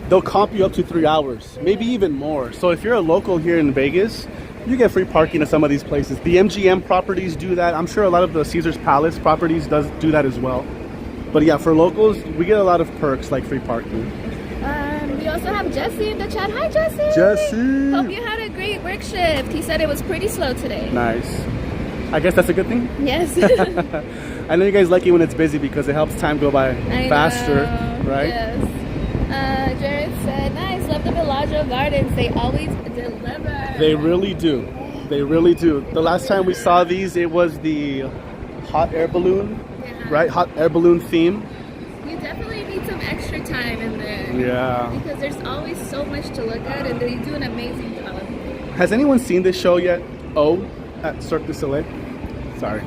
they'll comp you up to 3 hours, maybe even more. So if you're a local here in Vegas, you get free parking at some of these places. The MGM properties do that. I'm sure a lot of the Caesar's Palace properties do that as well. But yeah, for locals, we get a lot of perks like free parking. We also have Jesse in the chat. Hi, Jesse. Jesse. Hope you had a great work shift. He said it was pretty slow today. Nice. I guess that's a good thing. Yes. I know you guys like it when it's busy because it helps time go by faster, right? Yes. Jared said, nice, love the Bellagio Gardens. They always deliver. They really do. They really do. The last time we saw these, it was the hot air balloon, right? Hot air balloon theme. You definitely need some extra time in there. Yeah. Because there's always so much to look at and they do an amazing job. Has anyone seen this show yet? O at Cirque du Soleil? Sorry.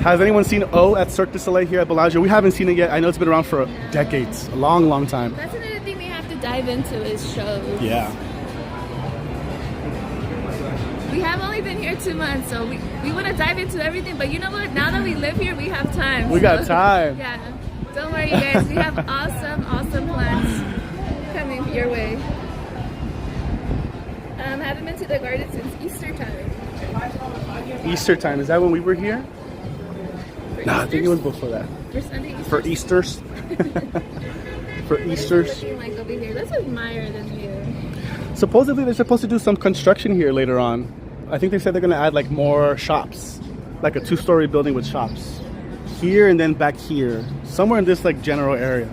Has anyone seen O at Cirque du Soleil here at Bellagio? We haven't seen it yet. I know it's been around for decades, a long, long time. That's another thing we have to dive into is shows. Yeah. We have only been here 2 months, so we want to dive into everything. But you know what? Now that we live here, we have time. We got time. Yeah. Don't worry, guys. We have awesome plans coming your way. Haven't been to the garden since Easter time. Easter time, is that when we were here? No, I think it was before that. For Sunday Easter? For Easters. For Easters. What is it looking like over here? Let's admire this view. Supposedly they're supposed to do some construction here later on. I think they said they're going to add like more shops. Like a 2-story building with shops. Here and then back here. Somewhere in this like general area.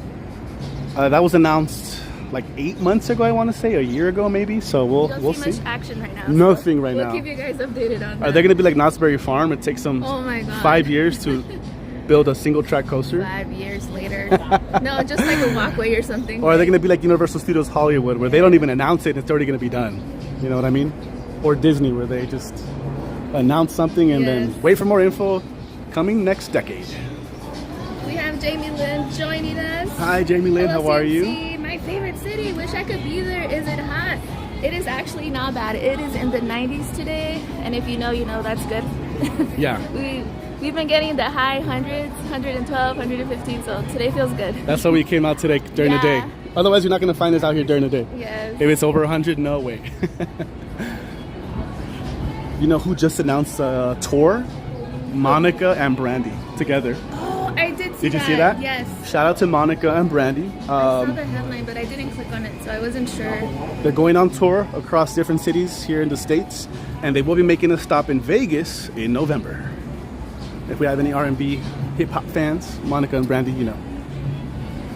That was announced like 8 months ago, I want to say, a year ago maybe. So we'll see. Much action right now. Nothing right now. We'll keep you guys updated on that. Are they going to be like Knott's Berry Farm? It takes them 5 years to build a single track coaster. 5 years later. No, just like a walkway or something. Or are they going to be like Universal Studios Hollywood, where they don't even announce it and it's already going to be done? You know what I mean? Or Disney, where they just announce something and then wait for more info coming next decade. We have Jamie Lynn joining us. Hi, Jamie Lynn. Hello, how are CMC. you? My favorite city. Wish I could be there. Is it hot? It is actually not bad. It is in the 90s today, and if you know, you know that's good. Yeah. We've been getting the high hundreds, 112, 115, so today feels good. That's why we came out today during the day. Otherwise, you're not going to find us out here during the day. Yes. If it's over 100, no way. You know who just announced a tour? Monica and Brandy together. Oh, I did see Did you see that? Yes. Shout out to Monica and Brandy. I saw the headline, but I didn't click on it, so I wasn't sure. They're going on tour across different cities here in the States, and they will be making a stop in Vegas in November. If we have any R&B hip-hop fans, Monica and Brandy, you know.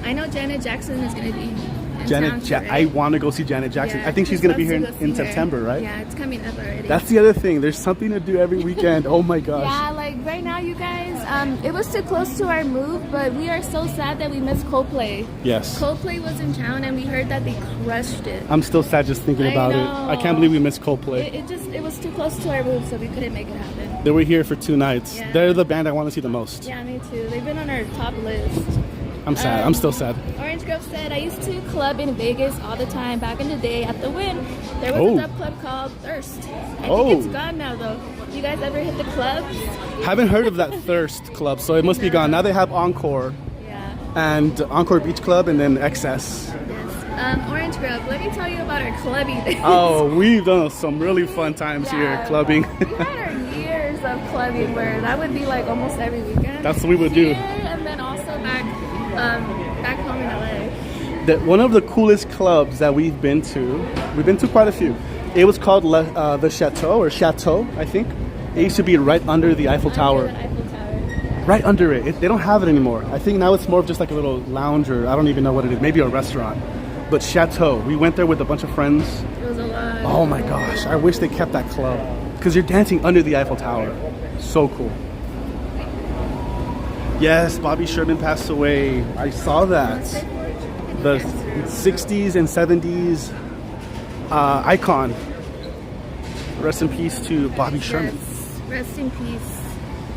I know Janet Jackson is going to be in town too, right? I want to go see Janet Jackson. Yeah, I think she's going to be here in September, right? Yeah, it's coming up already. That's the other thing. There's something to do every weekend. Oh my gosh. Yeah, like right now, you guys, it was too close to our move, but we are so sad that we missed Coldplay. Yes. Coldplay was in town, and we heard that they crushed it. I'm still sad just thinking about it. I can't believe we missed Coldplay. It was too close to our move, so we couldn't make it happen. They were here for 2 nights. Yeah. They're the band I want to see the most. Yeah, me too. They've been on our top list. I'm sad. I'm still sad. Orange Grove said, I used to club in Vegas all the time back in the day at the Wynn. There was a dub club called Thirst. I think it's gone now, though. You guys ever hit the clubs? Haven't heard of that Thirst club, so it must be gone. Now they have Encore. Yeah. And Encore Beach Club and then XS. Yes. Orange Grove, let me tell you about our clubbing days. Oh, we've done some really fun times here clubbing. We had our years of clubbing where that would be like almost every weekend. That's what we would do. And then also back home in LA. One of the coolest clubs that we've been to quite a few. It was called the Chateau, I think. It used to be right under the Eiffel Tower. Right under it. They don't have it anymore. I think now it's more of just like a little lounge, or I don't even know what it is. Maybe a restaurant. But Chateau, we went there with a bunch of friends. It was a lot. Oh my gosh, I wish they kept that club. Because you're dancing under the Eiffel Tower. So cool. Yes, Bobby Sherman passed away. I saw that. The 60s and 70s icon. Rest in peace to Bobby Sherman. Yes, rest in peace.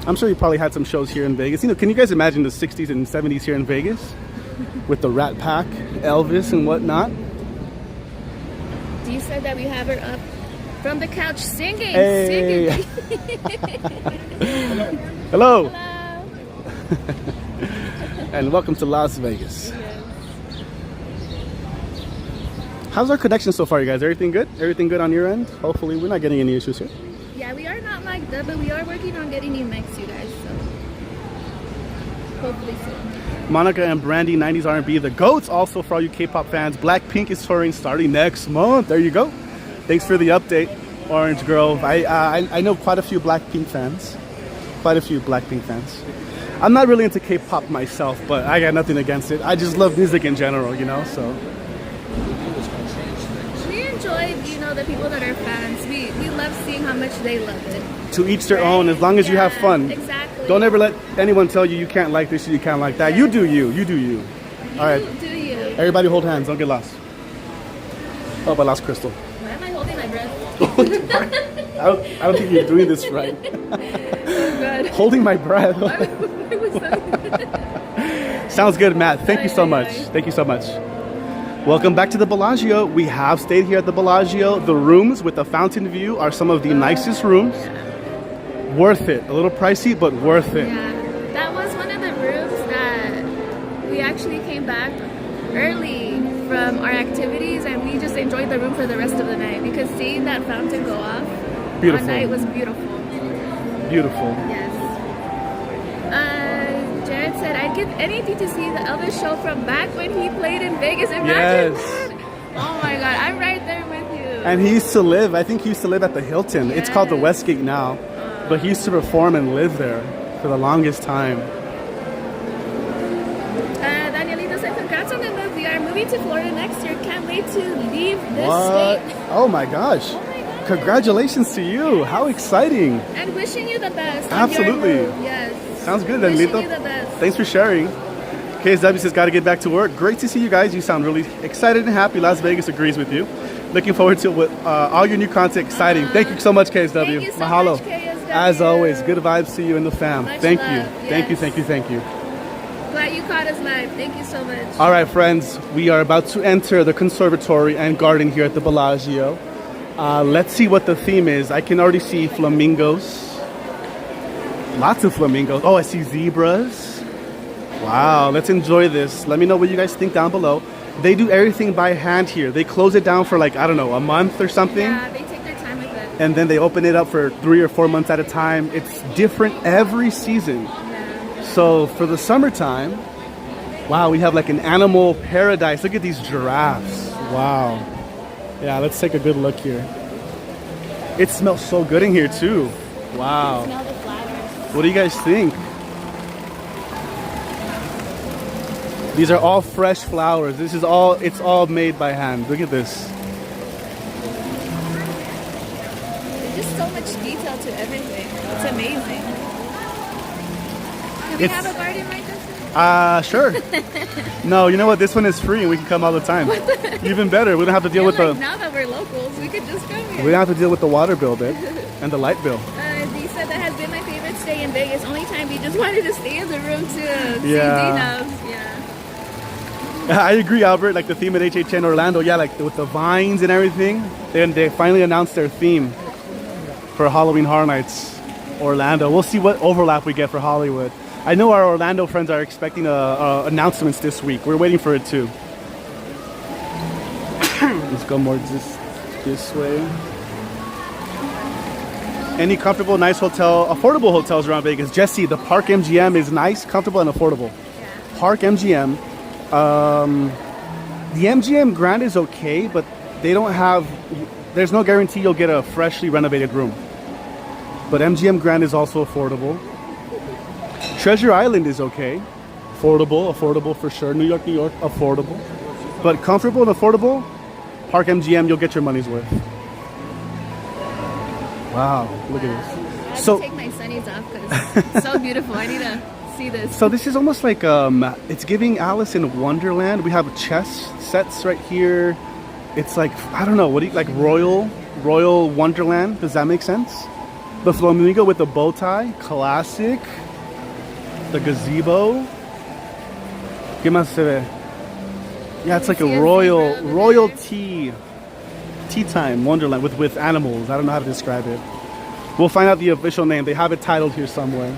I'm sure you probably had some shows here in Vegas. You know, can you guys imagine the 60s and 70s here in Vegas? With the Rat Pack, Elvis and whatnot. Dee said that we have her up from the couch singing. Hey. Hello. Hello. And welcome to Las Vegas. How's our connection so far, you guys? Everything good? Everything good on your end? Hopefully we're not getting any issues here. Yeah, we are not mic'd up, but we are working on getting you mics, you guys. So hopefully soon. Monica and Brandy, 90s R&B, the GOATs. Also for all you K-pop fans, Blackpink is touring starting next month. There you go. Thanks for the update, Orange Grove. I know quite a few Blackpink fans. I'm not really into K-pop myself, but I got nothing against it. I just love music in general, you know, so. We enjoy, you know, the people that are fans. We love seeing how much they love it. To each their own, as long as you have fun. Exactly. Don't ever let anyone tell you you can't like this or you can't like that. You do you. You do you. All right. Do you. Everybody hold hands. Don't get lost. Oh, I lost Crystal. Why am I holding my breath? I don't think you're doing this right. Oh, God. Holding my breath. Why was that? Sounds good, Matt. Thank you so much. Thank you so much. Welcome back to the Bellagio. We have stayed here at the Bellagio. The rooms with the fountain view are some of the nicest rooms. Worth it. A little pricey, but worth it. Yeah, that was one of the rooms that we actually came back early from our activities, and we just enjoyed the room for the rest of the night because seeing that fountain go off Beautiful. all night was beautiful. Beautiful. Yes. Jared said, I'd give anything to see the Elvis show from back when he played in Vegas. Imagine that. Oh my God, I'm right there with you. And he used to live, I think he used to live at the Hilton. It's called the Westgate now. But he used to perform and live there for the longest time. Danielita said, congrats on the move. We are moving to Florida next year. Can't wait to leave this state. Oh my gosh. Oh my God. Congratulations to you. How exciting. And wishing you the best. Absolutely. Yes. Sounds good, Wishing Danielita. you the best. Thanks for sharing. KSW says, got to get back to work. Great to see you guys. You sound really excited and happy. Las Vegas agrees with you. Looking forward to all your new content. Exciting. Thank you so much, KSW. Thank you so Mahalo. much, KSW. As always, good vibes to you and the fam. Much Thank love. you. Yes. Thank you, thank you, thank you. Glad you caught us live. Thank you so much. All right, friends, we are about to enter the conservatory and garden here at the Bellagio. Let's see what the theme is. I can already see flamingos. Lots of flamingos. Oh, I see zebras. Wow, let's enjoy this. Let me know what you guys think down below. They do everything by hand here. They close it down for like, I don't know, a month or something. Yeah, they take their time with it. And then they open it up for 3 or 4 months at a time. It's different every season. Yeah. So for the summertime, wow, we have like an animal paradise. Look at these giraffes. Wow. Yeah, let's take a good look here. It smells so good in here too. Wow. Smell the flowers. What do you guys think? These are all fresh flowers. This is all, it's all made by hand. Look at this. There's just so much detail to everything. It's amazing. Do we have a garden like this? Sure. No, you know what? This one is free and we can come all the time. Even better. We don't have to deal with Now that we're locals, we could just come here. we don't have to deal with the water bill, babe. And the light bill. Dee said that has been my favorite stay in Vegas. Only time we just wanted to stay in the room to see Yeah. Dina's. Yeah. I agree, Albert. Like the theme at HHN Orlando, yeah, like with the vines and everything. Then they finally announced their theme for Halloween Horror Nights Orlando. We'll see what overlap we get for Hollywood. I know our Orlando friends are expecting announcements this week. We're waiting for it too. Let's go more this way. Any comfortable, nice hotel, affordable hotels around Vegas? Jesse, the Park MGM is nice, comfortable, and affordable. Yeah. Park MGM. The MGM Grand is okay, but they don't have, there's no guarantee you'll get a freshly renovated room. But MGM Grand is also affordable. Treasure Island is okay. Affordable for sure. New York, affordable. But comfortable and affordable, Park MGM, you'll get your money's worth. Wow, look at I this. have So, to take my sunnies off because it's so beautiful. I need to see this. so this is almost like, it's giving Alice in Wonderland. We have chess sets right here. It's like, I don't know, what do you, like Royal Wonderland? Does that make sense? The flamingo with the bow tie, classic. The gazebo. ¿Qué más se ve? Yeah, it's like a See a royal zebra over there. tea time Wonderland with animals. I don't know how to describe it. We'll find out the official name. They have it titled here somewhere.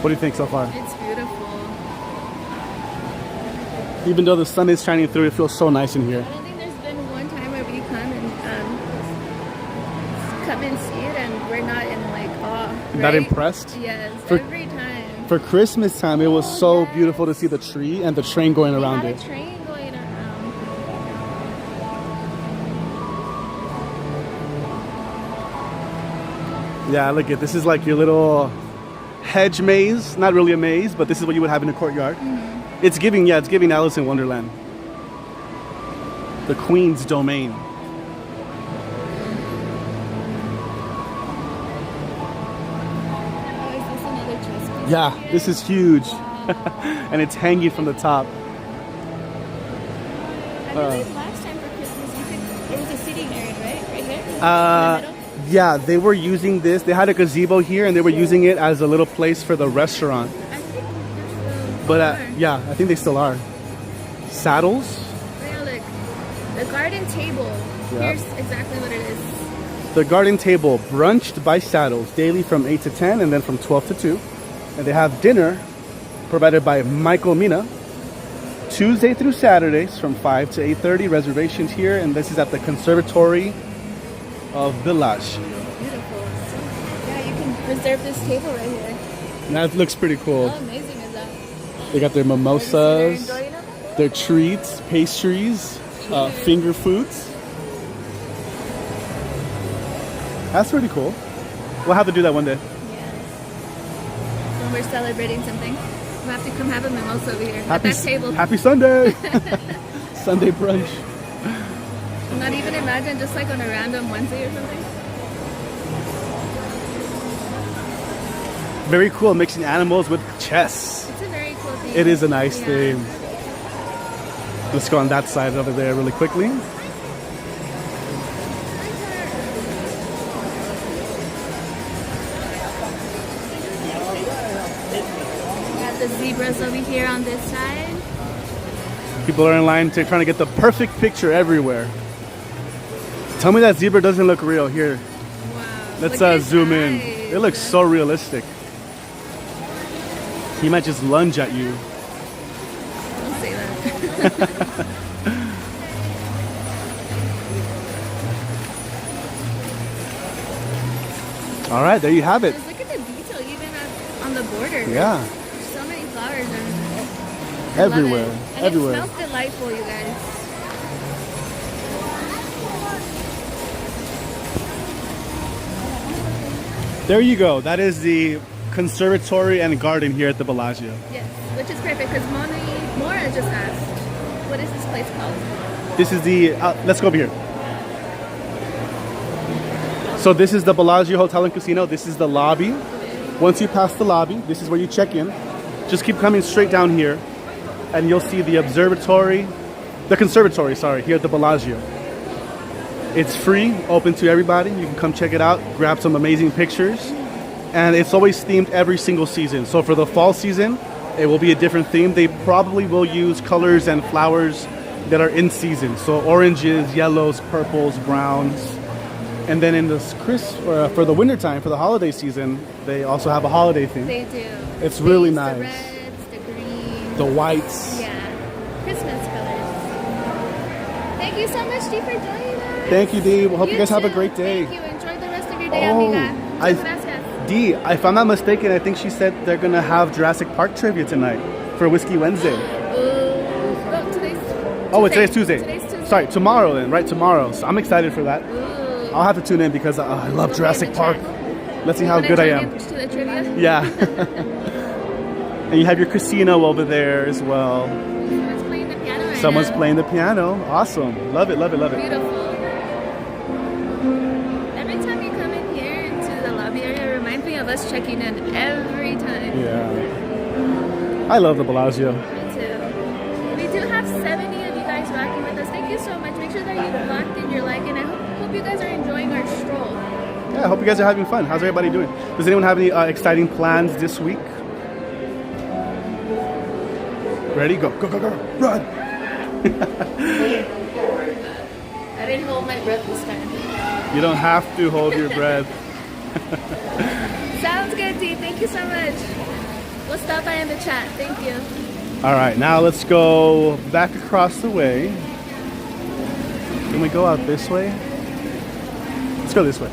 What do you think so far? It's beautiful. Even though the sun is shining through, it feels so nice in here. I don't think there's been one time where we come and see it and we're not in like awe. Not right? impressed? Yes, For- every time. For Christmas time, it was so beautiful to see the tree and the train going around They it. had a train going around. Yeah, look at this is like your little hedge maze. Not really a maze, but this is what you would have in a courtyard. It's giving Alice in Wonderland. The Queen's domain. Oh, is this another chess piece? Yeah, this is huge. And it's hanging from the top. I believe last time for Christmas there was a seating area, right? Right here? In the middle? Yeah, they were using this. They had a gazebo here and they were using it as a little place for the restaurant. I think there's still But more. yeah, I think they still are. Saddles. Yeah, look. The garden table. Yeah. Here's exactly what it is. The garden table, brunched by Saddles, daily from 8 to 10 and then from 12 to 2. And they have dinner provided by Michael Mina, Tuesday through Saturdays from 5 to 8:30. Reservations here, and this is at the Conservatory of Bellagio. Beautiful. Yeah, you can reserve this table right here. And that looks pretty cool. How amazing is that? They got their They're mimosas, enjoying them? their treats, pastries, finger foods. That's pretty cool. We'll have to do that one day. Yes. When we're celebrating something, we'll have to come have a mimosa over here at that table. Happy Sunday! Sunday brunch. Not even imagine just like on a random Wednesday or something. Very cool, mixing animals with chess. It's a very cool thing. It is a nice Yeah. theme. Let's go on that side over there really quickly. We have the zebras over here on this side. People are in line trying to get the perfect picture everywhere. Tell me that zebra doesn't look real. Here, Wow. let's Look at his zoom in. eyes. It looks so realistic. He might just lunge at you. Don't say that. All right, there you have it. Just look at the detail even on the border. Yeah, There's so many flowers and everywhere, love it. And everywhere. It smells delightful, you guys. There you go. That is the conservatory and garden here at the Bellagio. Yes, which is perfect because Mora just asked, what is this place called? This is the, let's go over here. So this is the Bellagio Hotel and Casino. This is the lobby. Once you pass the lobby, this is where you check in. Just keep coming straight down here and you'll see the conservatory, here at the Bellagio. It's free, open to everybody. You can come check it out, grab some amazing pictures. And it's always themed every single season. So for the fall season, it will be a different theme. They probably will use colors and flowers that are in season. So oranges, yellows, purples, browns. And then in this for the winter time, for the holiday season, they also have a holiday theme. They do. It's really The nice. reds, the greens. The whites. Yeah, Christmas colors. Thank you so much, Dee, for joining us. Thank you, Dee. We hope you guys have a too. great day. Thank you. Enjoy the rest of your day, Oh, amiga. Muchas gracias. Dee, if I'm not mistaken, I think she said they're going to have Jurassic Park trivia tonight for Whiskey Wednesday. Today's Tuesday. Today's Tuesday. Sorry, tomorrow then, right? Tomorrow. So I'm excited for that. I'll have to tune in because I love Jurassic Park. Let's see how good I am. To the trivia? Yeah. And you have your casino over there as well. Someone's playing the piano right Someone's now. playing the piano. Awesome. Love it, love it, love it. Beautiful. Every time you come in here into the lobby area, it reminds me of us checking in every time. Yeah. I love the Bellagio. Me too. We do have 70 of you guys rocking with us. Thank you so much. Make sure that you're locked in, you're liking. I hope you guys are enjoying our stroll. Yeah, I hope you guys are having fun. How's everybody doing? Does anyone have any exciting plans this week? Ready? Go, go, go, go, run! I didn't hold my breath this time. You don't have to hold your breath. Sounds good, Dee. Thank you so much. We'll stop by in the chat. Thank you. All right, now let's go back across the way. Can we go out this way? Let's go this way.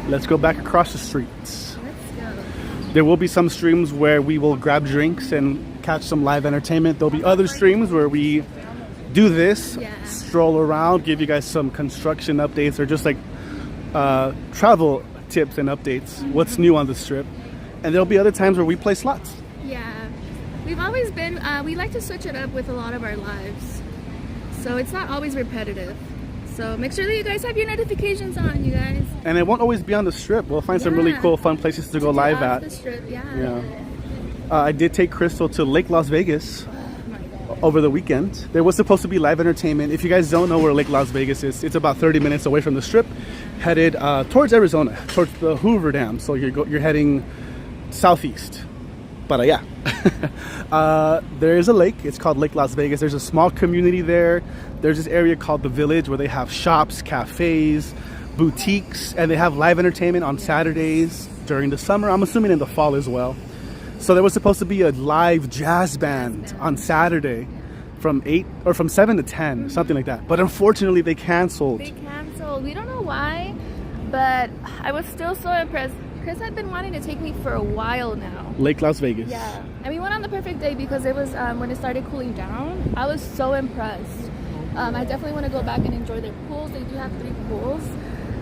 Let's go back across the streets. Let's go. There will be some streams where we will grab drinks and catch some live entertainment. There'll be other streams where we do this, stroll around, give you guys some construction updates or just like travel tips and updates, what's new on the strip. And there'll be other times where we play slots. Yeah, we've always been, we like to switch it up with a lot of our lives. So it's not always repetitive. So make sure that you guys have your notifications on, you guys. And it won't always be on the strip. We'll find some really cool, fun places to go live at. The strip, I did take Crystal to Lake Las Vegas over the weekend. There was supposed to be live entertainment. If you guys don't know where Lake Las Vegas is, it's about 30 minutes away from the strip, headed towards Arizona, towards the Hoover Dam. So you're heading southeast. But yeah, there is a lake. It's called Lake Las Vegas. There's a small community there. There's this area called the Village where they have shops, cafes, boutiques, and they have live entertainment on Saturdays during the summer. I'm assuming in the fall as well. So there was supposed to be a live jazz band on Saturday from 7 to 10, something like that. But unfortunately, they canceled. They canceled. We don't know why, but I was still so impressed. Chris had been wanting to take me for a while now. Lake Las Vegas. Yeah, and we went on the perfect day because it was when it started cooling down. I was so impressed. I definitely want to go back and enjoy their pools. They do have 3 pools.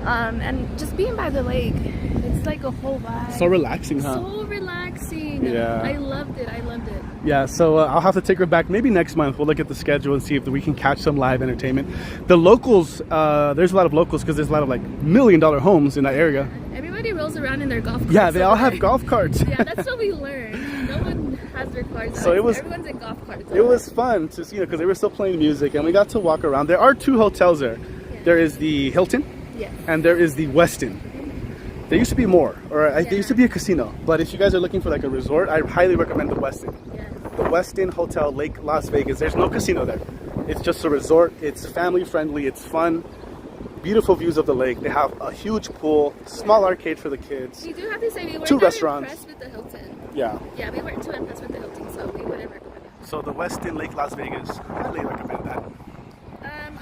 And just being by the lake, it's like a whole vibe. So relaxing, huh? So relaxing. Yeah. I loved it. Yeah, so I'll have to take her back maybe next month. We'll look at the schedule and see if we can catch some live entertainment. The locals, there's a lot of locals because there's a lot of like $1 million homes in that area. Everybody rolls around in their golf carts. Yeah, they all have golf carts. Yeah, that's what we learned. No one has their cars. So everyone's in golf carts. It was fun to see, because they were still playing music and we got to walk around. There are 2 hotels there. Yeah. There is the Hilton, and there is the Westin. There used to be more, or there used to be a casino. But if you guys are looking for like a resort, I highly recommend the Westin. Yes. The Westin Hotel, Lake Las Vegas. There's no casino there. It's just a resort. It's family friendly. It's fun. Beautiful views of the lake. They have a huge pool, small arcade for the kids. We do have to say we weren't 2 restaurants. Impressed with the Hilton. Yeah. Yeah, we weren't too impressed with the Hilton, so we wouldn't recommend it. So the Westin Lake Las Vegas, highly recommend that.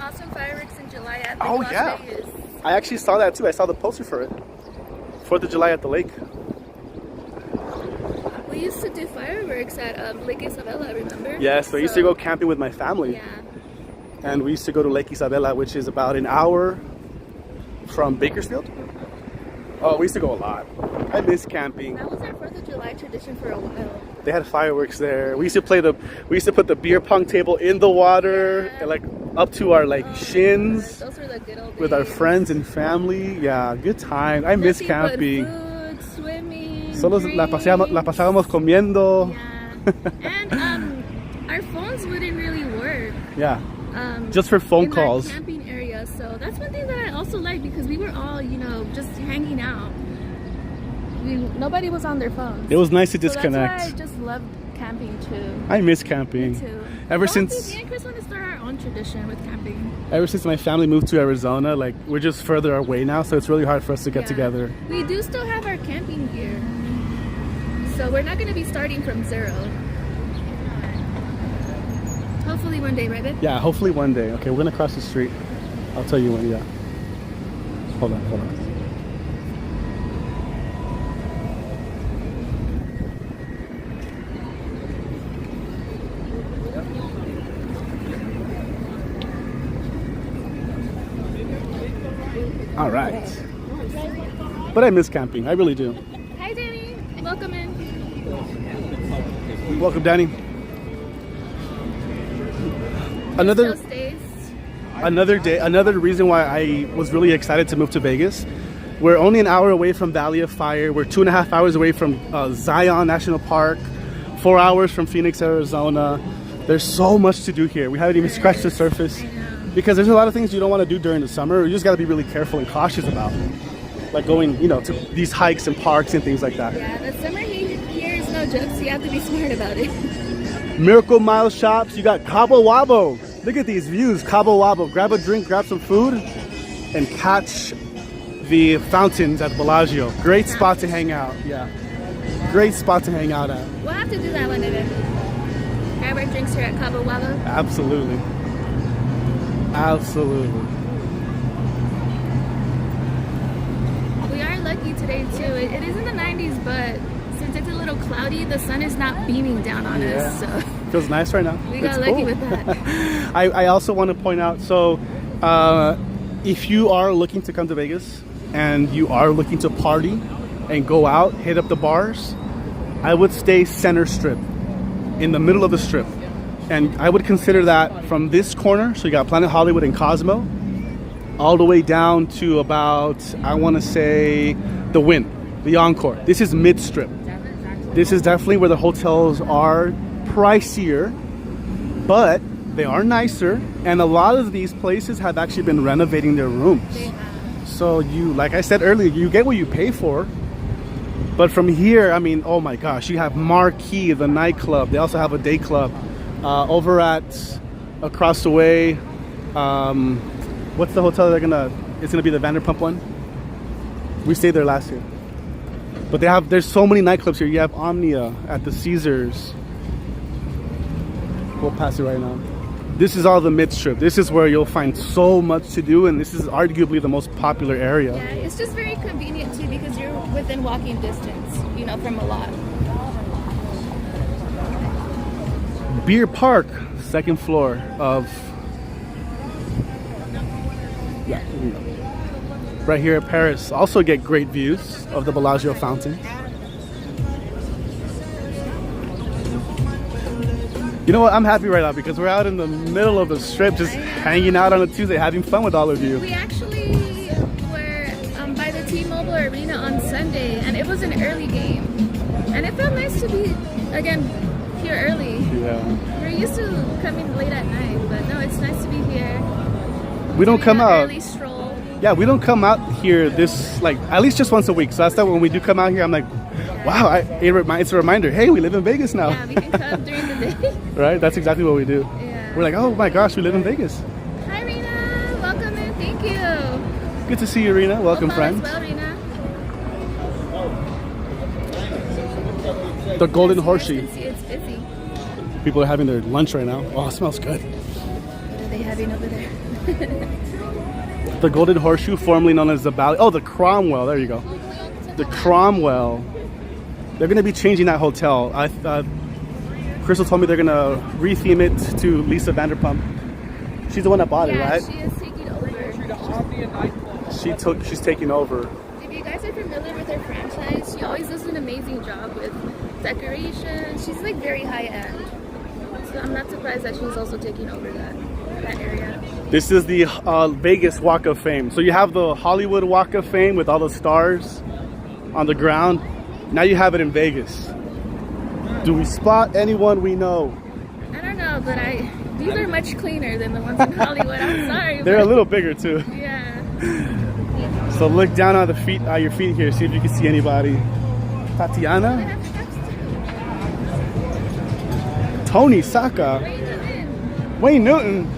Awesome fireworks in July at Oh Las yeah, Vegas. I actually saw that too. I saw the poster for it. 4th of July at the lake. We used to do fireworks at Lake Isabella, remember? Yes, so I used to go camping with my family. Yeah. And we used to go to Lake Isabella, which is about an hour from Bakersfield. Oh, we used to go a lot. I miss camping. That was our 4th of July tradition for a while. They had fireworks there. We used to put the beer pong table in the water, and like up to our shins. Those were the good old days. With our friends and family. Yeah, good time. I miss camping. Food, swimming, Solo la pasábamos comiendo. Yeah. And our phones wouldn't really work. Yeah. Just for phone calls. In our camping area. So that's one thing that I also like because we were all, just hanging out. Nobody was on their phones. It was nice to disconnect. That's why I just loved camping too. I miss camping. Me too. Ever since me and Chris want to start our own tradition with camping. Ever since my family moved to Arizona, we're just further away now, so it's really hard for us to get together. We do still have our camping gear, so we're not going to be starting from 0. Hopefully one day, right, babe? Yeah, hopefully one day. Okay, we're gonna cross the street. I'll tell you when. Yeah. Hold on. All right. But I miss camping. I really do. Hi, Danny. Welcome in. Welcome, Danny. Another day, another reason why I was really excited to move to Vegas. We're only an hour away from Valley of Fire. We're 2.5 hours away from Zion National Park. 4 hours from Phoenix, Arizona. There's so much to do here. We haven't even scratched the surface. Because there's a lot of things you don't want to do during the summer. You just got to be really careful and cautious about. Like going, to these hikes and parks and things like that. Yeah, the summer heat here is no joke, so you have to be smart about it. Miracle Mile shops. You got Cabo Wabo. Look at these views. Cabo Wabo. Grab a drink, grab some food, and catch the fountains at Bellagio. Great spot to hang out. Yeah. Great spot to hang out at. We'll have to do that one day. Grab our drinks here at Cabo Wabo. Absolutely. Absolutely. We are lucky today too. It is in the 90s, but since it's a little cloudy, the sun is not beaming down on us. So feels nice right now. We got lucky with that. I also want to point out, so if you are looking to come to Vegas and you are looking to party and go out, hit up the bars, I would stay center strip, in the middle of the strip. And I would consider that from this corner, so you got Planet Hollywood and Cosmo, all the way down to about, I want to say, the Wynn, the Encore. This is mid-strip. This is definitely where the hotels are pricier, but they are nicer. And a lot of these places have actually been renovating their rooms. So you, like I said earlier, you get what you pay for. But from here, I mean, oh my gosh, you have Marquee, the nightclub. They also have a day club. Over at, across the way, what's the hotel it's gonna be the Vanderpump one? We stayed there last year. But there's so many nightclubs here. You have Omnia at the Caesars. We'll pass it right now. This is all the mid-strip. This is where you'll find so much to do, and this is arguably the most popular area. Yeah, it's just very convenient too because you're within walking distance, you know, from a lot. Beer Park, second floor of, yeah, right here at Paris. Also get great views of the Bellagio fountain. You know what? I'm happy right now because we're out in the middle of the strip, just hanging out on a Tuesday, having fun with all of you. We actually were by the T-Mobile Arena on Sunday, and it was an early game, and it felt nice to be again here early. Yeah. We're used to coming late at night, but no, it's nice to be here. We don't come out. Early stroll. Yeah, we don't come out here this, like, at least just once a week. So that's that when we do come out here, I'm like, wow, it's a reminder. Hey, we live in Vegas now. Yeah, we can come during the day. Right? That's exactly what we do. Yeah. We're like, oh my gosh, we live in Vegas. Hi, Rena. Welcome in. Thank you. Good to see you, Rena. Welcome, friends. Well, Rena. The Golden Horseshoe. It's busy. People are having their lunch right now. Oh, it smells good. What are they having over there? The Golden Horseshoe, formerly known as the the Cromwell. There you go. The Cromwell. They're going to be changing that hotel. Crystal told me they're going to retheme it to Lisa Vanderpump. She's the one that bought it, right? She is taking over. She's taking over. If you guys are familiar with her franchise, she always does an amazing job with decoration. She's like very high end. So I'm not surprised that she's also taking over that area. This is the Vegas Walk of Fame. So you have the Hollywood Walk of Fame with all the stars on the ground. Now you have it in Vegas. Do we spot anyone we know? I don't know, but these are much cleaner than the ones in Hollywood. I'm sorry. They're a little bigger too. Yeah. So look down on your feet here, see if you can see anybody. Tatiana? Tony Saka. Wayne Newton.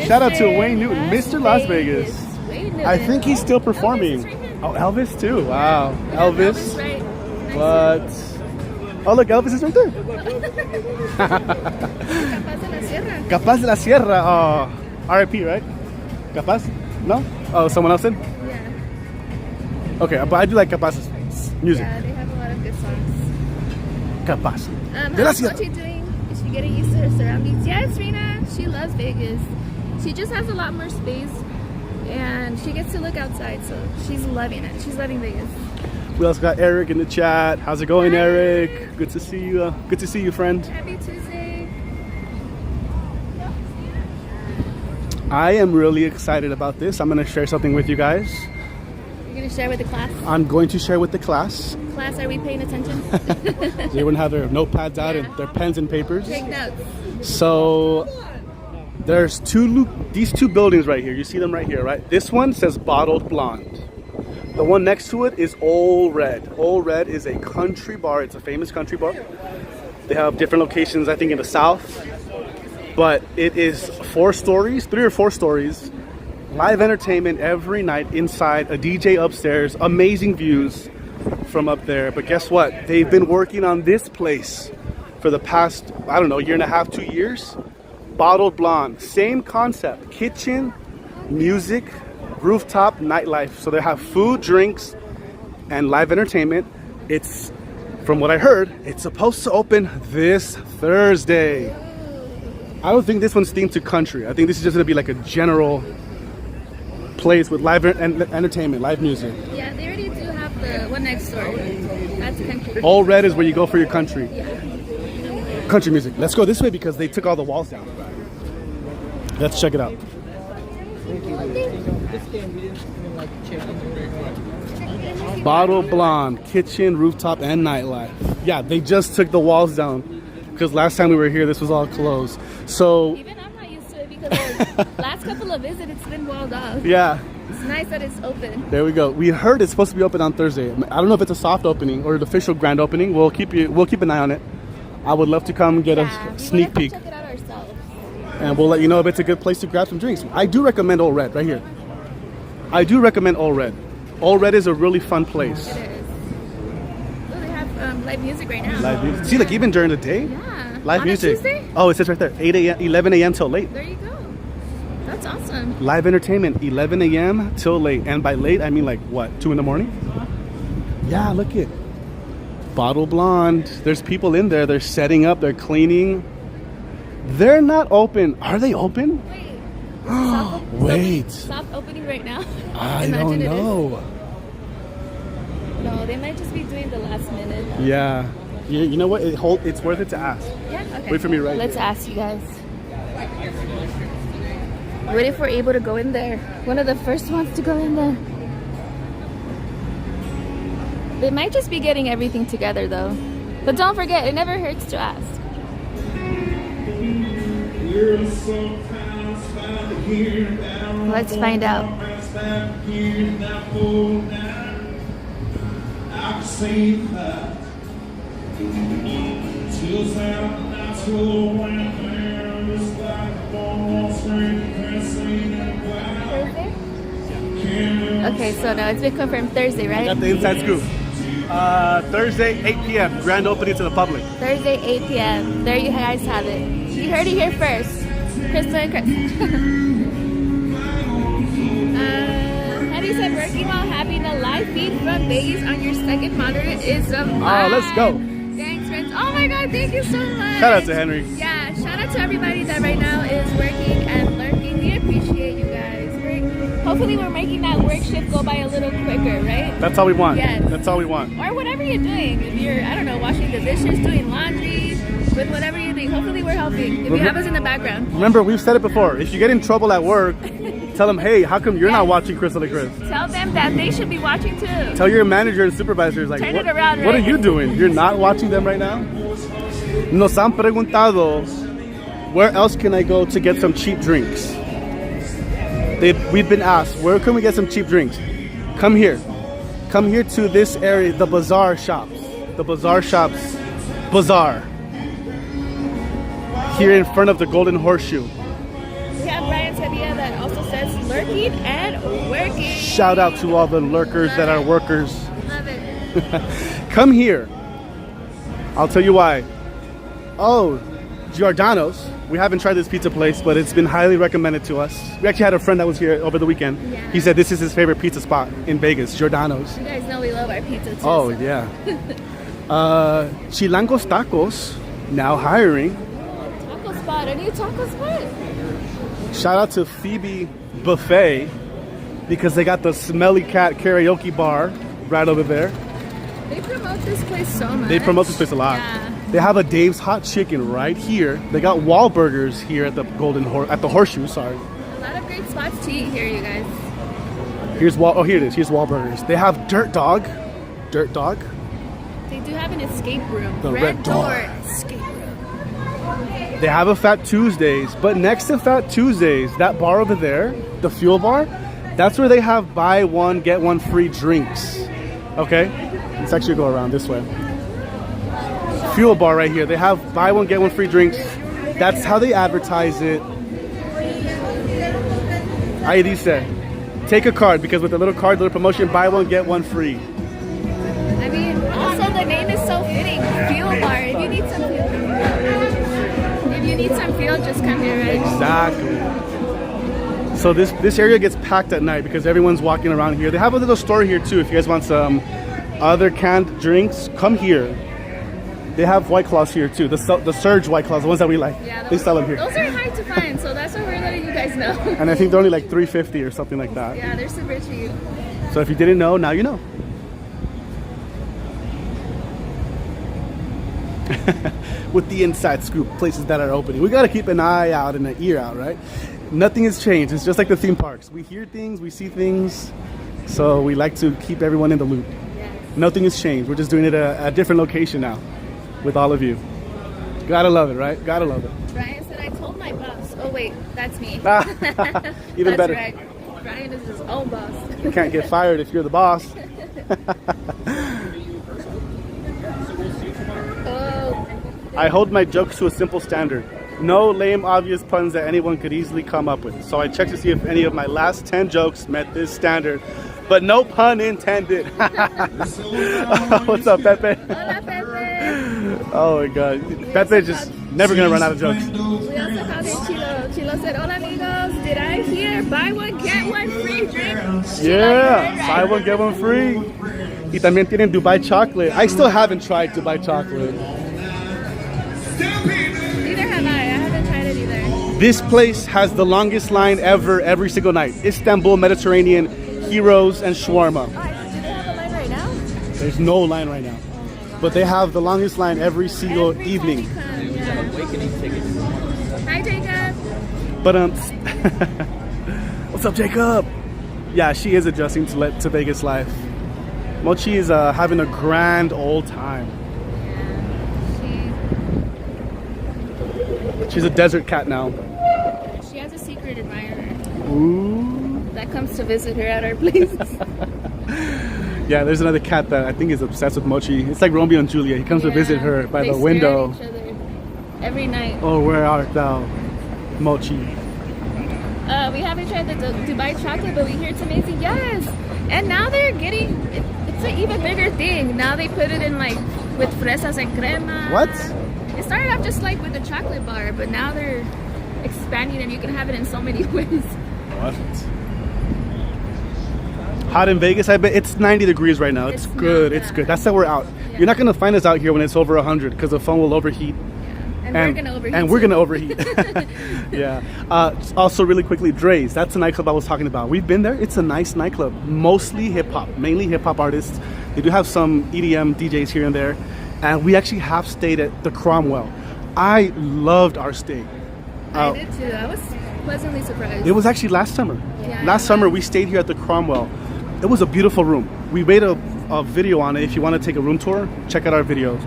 Shout out to Wayne Newton, Mr. Las Vegas. I think he's still performing. Oh, Elvis too. Wow. Elvis. What? Oh, look, Elvis is right there. Capaz de la Sierra. Oh, RIP, right? Capaz? No? Oh, someone else did? Yeah. Okay, but I do like Capaz's music. Yeah, they have a lot of good songs. Capaz. How's Sochi doing? Is she getting used to her surroundings? Yes, Rena. She loves Vegas. She just has a lot more space, and she gets to look outside, so she's loving it. She's loving Vegas. We also got Eric in the chat. How's it going, Eric? Good to see you. Good to see you, friend. Happy Tuesday. I am really excited about this. I'm going to share something with you guys. You're going to share with the class? I'm going to share with the class. Class, are we paying attention? They wouldn't have their notepads out and their pens and papers. Take notes. So there's these two buildings right here. You see them right here, right? This one says Bottled Blonde. The one next to it is Old Red. Old Red is a country bar. It's a famous country bar. They have different locations, I think, in the south. but it is 4 stories, 3 or 4 stories. Live entertainment every night inside, a DJ upstairs, amazing views from up there. But guess what? They've been working on this place for the past, I don't know, year and a half, 2 years. Bottled Blonde, same concept, kitchen, music, rooftop, nightlife. So they have food, drinks, and live entertainment. It's, from what I heard, it's supposed to open this Thursday. I don't think this one's themed to country. I think this is just gonna be like a general place with live entertainment, live music. Yeah, they already do have the one next door. That's country. All red is where you go for your country. Yeah. Country music. Let's go this way because they took all the walls down. Let's check it out. Bottle Blonde, kitchen, rooftop, and nightlife. Yeah, they just took the walls down because last time we were here, this was all closed. So Even I'm not used to it because the last couple of visits, it's been walled off. yeah, It's nice that it's open. there we go. We heard it's supposed to be open on Thursday. I don't know if it's a soft opening or an official grand opening. We'll keep an eye on it. I would love to come get a sneak peek, Check it out ourselves. and we'll let you know if it's a good place to grab some drinks. I do recommend Old Red right here. I do recommend Old Red. Old Red is a really fun place. It is. Oh, they have live music right now. Live music. See, like even during the day, Yeah. live On music. A Tuesday? Oh, it says right there, 8 a.m., 11 a.m. till late. There you go. That's awesome. Live entertainment, 11 a.m. till late. And by late, I mean like what, 2 in the morning? Yeah, look it. Bottle Blonde. There's people in there. They're setting up. They're cleaning. They're not open. Are they open? Wait. Wait. Stop opening right now. I Imagine don't it is. know. No, they might just be doing the last minute. Yeah. You know what? It's worth it to ask. Yeah. Okay. Wait for me right Let's here. ask you guys. What if we're able to go in there? One of the first ones to go in there. They might just be getting everything together though. But don't forget, it never hurts to ask. Let's find out. Okay, so now it's been confirmed Thursday, right? Got the inside scoop. Thursday, 8 p.m. Grand opening to the public. Thursday, 8 p.m. There you guys have it. You heard it here first. Cristal and Cris. Henry said working while having a live feed from Vegas on your second monitor is a vibe. Oh, let's go. Thanks, friends. Oh my God, thank you so much. Shout out to Henry. Yeah, shout out to everybody that right now is working and lurking. We appreciate you guys. Hopefully we're making that work shift go by a little quicker, right? That's all we want. Yes. That's all we want. Or whatever you're doing. If you're, I don't know, washing the dishes, doing laundry, with whatever you think. Hopefully we're helping. If you have us in the background. Remember, we've said it before. If you get in trouble at work, tell them, hey, how come you're not watching Cristal and Cris? Tell them that they should be watching too. Tell your manager and supervisors, like, Turn it around, what are right? you doing? You're not watching them right now? Nos han preguntado, where else can I go to get some cheap drinks? We've been asked, where can we get some cheap drinks? Come here. Come here to this area, the bazaar shops. The bazaar shops. Bazaar. Here in front of the Golden Horseshoe. We have Brian Sevilla that also says lurking and working. Shout out to all the lurkers that are workers. Love it. Come here. I'll tell you why. Oh, Giordano's. We haven't tried this pizza place, but it's been highly recommended to us. We actually had a friend that was here over the weekend. Yeah. He said this is his favorite pizza spot in Vegas, Giordano's. You guys know we love our pizza too. Oh, so. yeah. Chilangos Tacos, now hiring. Taco spot, a new taco spot. Shout out to Phoebe Buffet because they got the Smelly Cat karaoke bar right over there. They promote this place so much. They promote this place a lot. Yeah. They have a Dave's Hot Chicken right here. They got Wahlburgers here at the at the Horseshoe. Sorry. A lot of great spots to eat here, you guys. Here it is. Here's Wahlburgers. They have Dirt Dog. Dirt Dog. They do have an escape room. The Red Door. Escape room. They have a Fat Tuesdays, but next to Fat Tuesdays, that bar over there, the Fuel Bar, that's where they have buy one get one free drinks. Okay, let's actually go around this way. Fuel Bar right here. They have buy one get one free drinks. That's how they advertise it. Ahí dice, take a card, because with the little card, little promotion, buy one, get one free. I mean, also the name is so fitting. Fuel bar. If you need some fuel, just come here, right? Exactly. So this area gets packed at night because everyone's walking around here. They have a little store here too. If you guys want some other canned drinks, come here. They have White Claws here too. The Surge White Claws, the ones that we like. Yeah, they sell them here. Those are hard to find, so that's what we're letting you guys know. And I think they're only like $3.50 or something like that. Yeah, they're super cheap. So if you didn't know, now you know. With the inside scoop, places that are opening. We got to keep an eye out and an ear out, right? Nothing has changed. It's just like the theme parks. We hear things, we see things, so we like to keep everyone in the loop. Yes. Nothing has changed. We're just doing it at a different location now with all of you. Gotta love it, right? Gotta love it. Brian said, I told my boss. Oh, wait, that's me. Even better. Right. Brian is his own boss. You can't get fired if you're the boss. Oh. I hold my jokes to a simple standard. No lame, obvious puns that anyone could easily come up with. So I checked to see if any of my last 10 jokes met this standard. But no pun intended. What's up, Pepe? Hola, Pepe. Oh my God. Pepe's just never going to run out of jokes. We also called him Chilo. Chilo said, hola, amigos. Did I hear buy one, get one free drink? Yeah, buy one, get one free. Y también tienen Dubai chocolate. I still haven't tried Dubai chocolate. Neither have I. I haven't tried it either. This place has the longest line ever, every single night. Istanbul, Mediterranean, Heroes, and Shawarma. Oh, do they have a line right now? There's no line right now. But they have the longest line every single evening. Hi, Jacob. But what's up, Jacob? Yeah, she is adjusting to Vegas life. Mochi is having a grand old time. She's a desert cat now. She has a secret admirer. Ooh. That comes to visit her at our place. Yeah, there's another cat that I think is obsessed with Mochi. It's like Romeo and Juliet. He comes to visit her by the window. They stare at each other every night. Oh, where art thou, Mochi? We haven't tried the Dubai chocolate, but we hear it's amazing. Yes! And now they're getting... It's an even bigger thing. Now they put it in like with fresas and crema. What? It started off just like with the chocolate bar, but now they're expanding and you can have it in so many ways. What? Hot in Vegas, I bet. It's 90 degrees right now. It's good. It's good. That's how we're out. Yeah. You're not going to find us out here when it's over 100 because the phone will overheat. And we're going to overheat. And we're going to overheat. Yeah. Also, really quickly, Dre's. That's the nightclub I was talking about. We've been there. It's a nice nightclub. Mostly hip-hop. Mainly hip-hop artists. They do have some EDM DJs here and there. And we actually have stayed at the Cromwell. I loved our stay. I did too. I was pleasantly surprised. It was actually last summer. Yeah, last summer we stayed here at the Cromwell. It was a beautiful room. We made a video on it. If you want to take a room tour, check out our videos.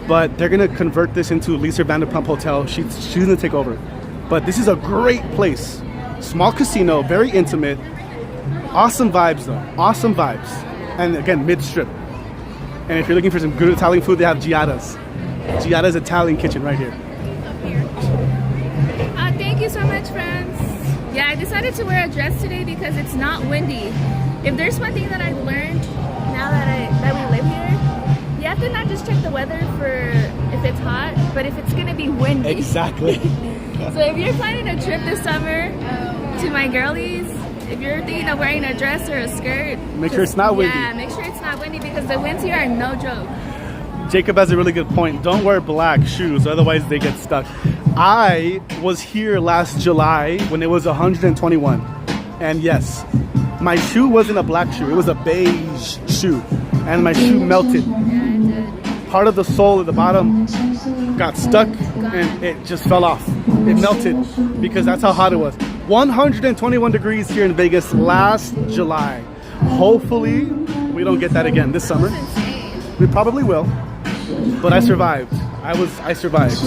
But they're going to convert this into Lisa Vanderpump Hotel. She's going to take over. But this is a great place. Small casino, very intimate. Awesome vibes though. Awesome vibes. And again, mid-strip. And if you're looking for some good Italian food, they have Giada's. Giada's Italian kitchen right here. Thank you so much, friends. Yeah, I decided to wear a dress today because it's not windy. If there's one thing that I've learned now that we live here, you have to not just check the weather for if it's hot, but if it's gonna be windy. Exactly. So if you're planning a trip this summer to my girlies, if you're thinking of wearing a dress or a skirt, make sure it's not windy. Yeah, make sure it's not windy because the winds here are no joke. Jacob has a really good point. Don't wear black shoes, otherwise they get stuck. I was here last July when it was 121. And yes, my shoe wasn't a black shoe. It was a beige shoe. And my shoe melted. Yeah, it did. Part of the sole at the bottom got stuck and it just fell off. It melted because that's how hot it was. 121 degrees here in Vegas last July. Hopefully we don't get that again this summer. We probably will, but I survived. I survived.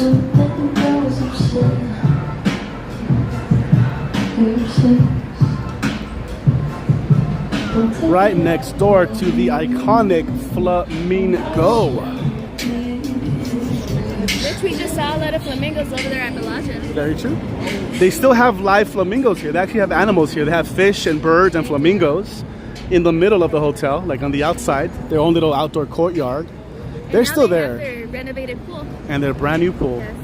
Right next door to the iconic Flamingo. This which we just saw a lot of flamingos over there at Bellagio. Very true. They still have live flamingos here. They actually have animals here. They have fish and birds and flamingos in the middle of the hotel, like on the outside, their own little outdoor courtyard. They're still there. Have their renovated pool. And their brand new pool. Yes.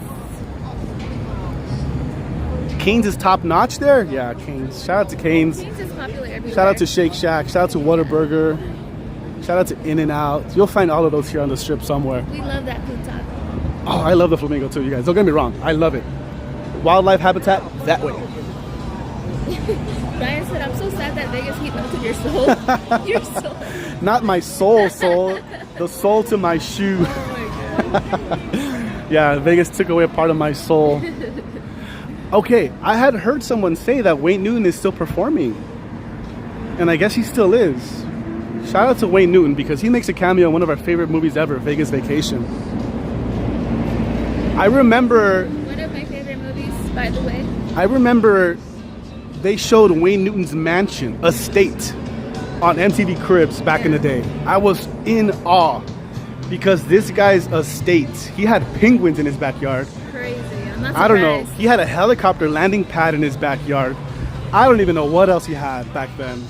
Cane's is top notch there? Yeah, Cane's. Shout out to Cane's. Cane's is popular everywhere. Shout out to Shake Shack. Shout out to Whataburger. Shout out to In-N-Out. You'll find all of those here on the strip somewhere. We love that food taco. Oh, I love the flamingo too, you guys. Don't get me wrong. I love it. Wildlife habitat, that way. Brian said, I'm so sad that Vegas heat melted your soul. Your soul. Not my soul. The soul to my shoe. Oh my God. Yeah, Vegas took away a part of my soul. Okay, I had heard someone say that Wayne Newton is still performing. And I guess he still is. Shout out to Wayne Newton because he makes a cameo in one of our favorite movies ever, Vegas Vacation. I remember... One of my favorite movies, by the way. I remember they showed Wayne Newton's mansion, estate, on MTV Cribs back in the day. I was in awe because this guy's estate, he had penguins in his backyard. Crazy. I'm not surprised. I don't know. He had a helicopter landing pad in his backyard. I don't even know what else he had back then.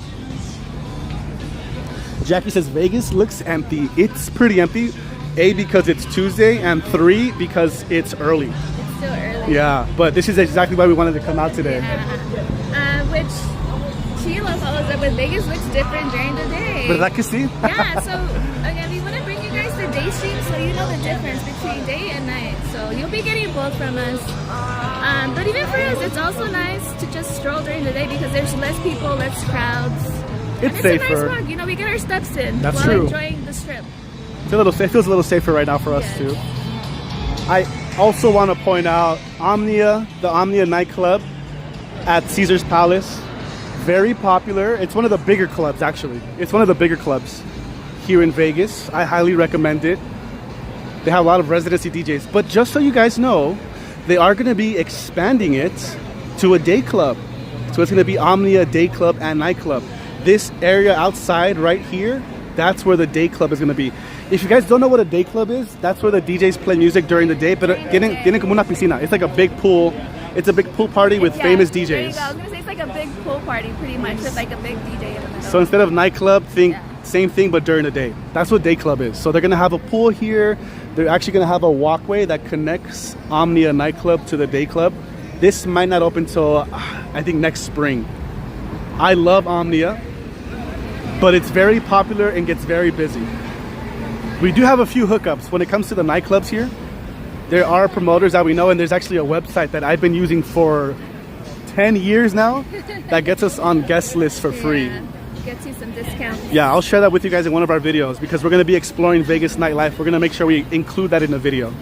Jackie says Vegas looks empty. It's pretty empty. A, because it's Tuesday, and 3, because it's early. It's still early. Yeah, but this is exactly why we wanted to come out today. Yeah. Which Sheila follows up with Vegas looks different during the day. ¿Verdad que sí? Yeah, so again, we want to bring you guys the day stream so you know the difference between day and night. So you'll be getting both from us. But even for us, it's also nice to just stroll during the day because there's less people, less crowds. It's and safer. It's a nice walk. You know, we get our steps in That's while true. enjoying the strip. It feels a little safer right now for us too. I also want to point out Omnia, the Omnia nightclub at Caesar's Palace. Very popular. It's one of the bigger clubs, actually. It's one of the bigger clubs here in Vegas. I highly recommend it. They have a lot of residency DJs. But just so you guys know, they are going to be expanding it to a day club. So it's going to be Omnia Day Club and Nightclub. This area outside right here, that's where the day club is going to be. If you guys don't know what a day club is, that's where the DJs play music during the day. But tienen como una piscina. It's like a big pool. It's a big pool party with famous DJs. There you go. I was going to say it's like a big pool party pretty much with like a big DJ in the middle. So instead of nightclub, same thing but during the day. That's what day club is. So they're going to have a pool here. They're actually going to have a walkway that connects Omnia nightclub to the day club. This might not open till I think next spring. I love Omnia, but it's very popular and gets very busy. We do have a few hookups when it comes to the nightclubs here. There are promoters that we know, and there's actually a website that I've been using for 10 years now that gets us on guest lists for free. Yeah, gets you some discounts. Yeah, I'll share that with you guys in one of our videos because we're going to be exploring Vegas nightlife. We're going to make sure we include that in the video.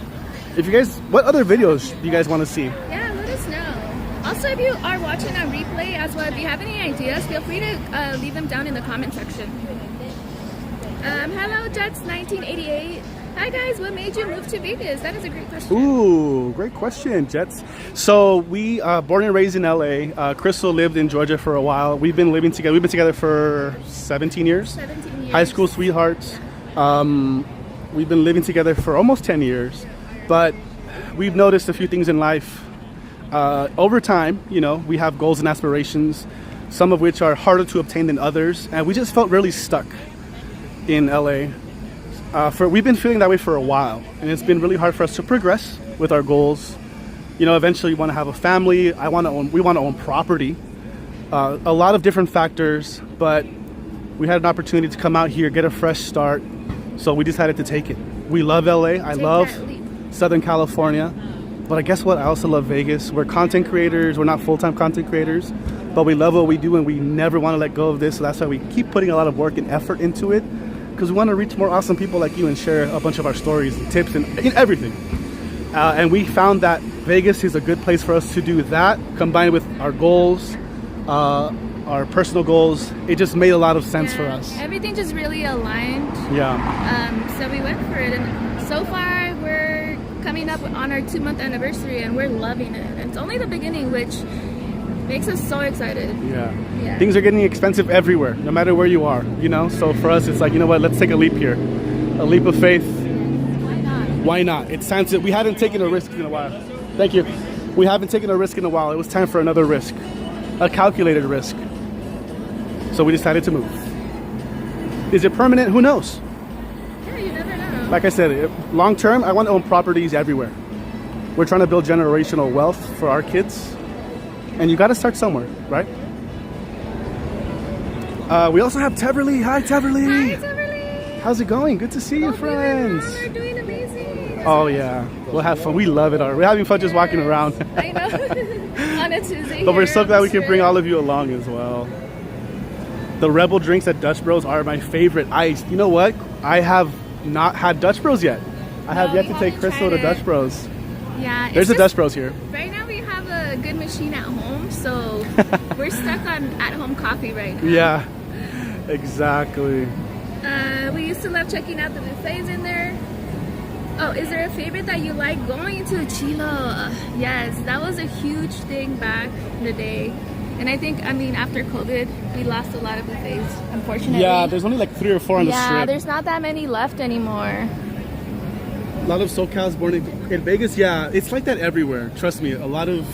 If you guys, what other videos do you guys want to see? Yeah, let us know. Also, if you are watching on replay as well, if you have any ideas, feel free to leave them down in the comment section. Hello, Jets1988. Hi guys, what made you move to Vegas? That is a great question. Ooh, great question, Jets. So we born and raised in LA. Crystal lived in Georgia for a while. We've been living together. We've been together for 17 years. 17 years. High school sweethearts. We've been living together for almost 10 years. But we've noticed a few things in life. Over time, you know, we have goals and aspirations, some of which are harder to obtain than others. And we just felt really stuck in LA. We've been feeling that way for a while, and it's been really hard for us to progress with our goals. You know, eventually we want to have a family. We want to own property. A lot of different factors, but we had an opportunity to come out here, get a fresh start, so we decided to take it. We love LA. I love Southern California, but I guess what? I also love Vegas. We're content creators. We're not full-time content creators, but we love what we do, and we never want to let go of this. So that's why we keep putting a lot of work and effort into it. Because we want to reach more awesome people like you and share a bunch of our stories and tips and everything. And we found that Vegas is a good place for us to do that, combined with our goals, our personal goals. It just made a lot of sense for us. Everything just really aligned. Yeah. So we went for it, and so far we're coming up on our 2-month anniversary, and we're loving it. And it's only the beginning, which makes us so excited. Yeah. Things are getting expensive everywhere, no matter where you are, you know? So for us, it's like, you know what, let's take a leap here. A leap of faith. Why not? Why not? It's time to. We haven't taken a risk in a while. Thank you. We haven't taken a risk in a while. It was time for another risk, a calculated risk. So we decided to move. Is it permanent? Who knows? Yeah, you never know. Like I said, long term, I want to own properties everywhere. We're trying to build generational wealth for our kids, and you got to start somewhere, right? We also have Teverly. Hi, Teverly. Hi, Teverly. How's it going? Good to see you, friends. We're doing amazing. Oh yeah, we'll have fun. We love it. We're having fun just walking around. I know. On a Tuesday. But we're so glad we can bring all of you along as well. The Rebel drinks at Dutch Bros are my favorite. You know what? I have not had Dutch Bros yet. I have yet to take Cristal to Dutch Bros. Yeah. There's a Dutch Bros here. Right now we have a good machine at home, so we're stuck on at-home coffee right now. Yeah, exactly. We used to love checking out the buffets in there. Oh, is there a favorite that you like going to? Chilo. Yes, that was a huge thing back in the day. And I think, after COVID, we lost a lot of buffets, unfortunately. Yeah, there's only like 3 or 4 on the strip. Yeah, there's not that many left anymore. A lot of SoCals born in Vegas. Yeah, it's like that everywhere. Trust me, a lot of,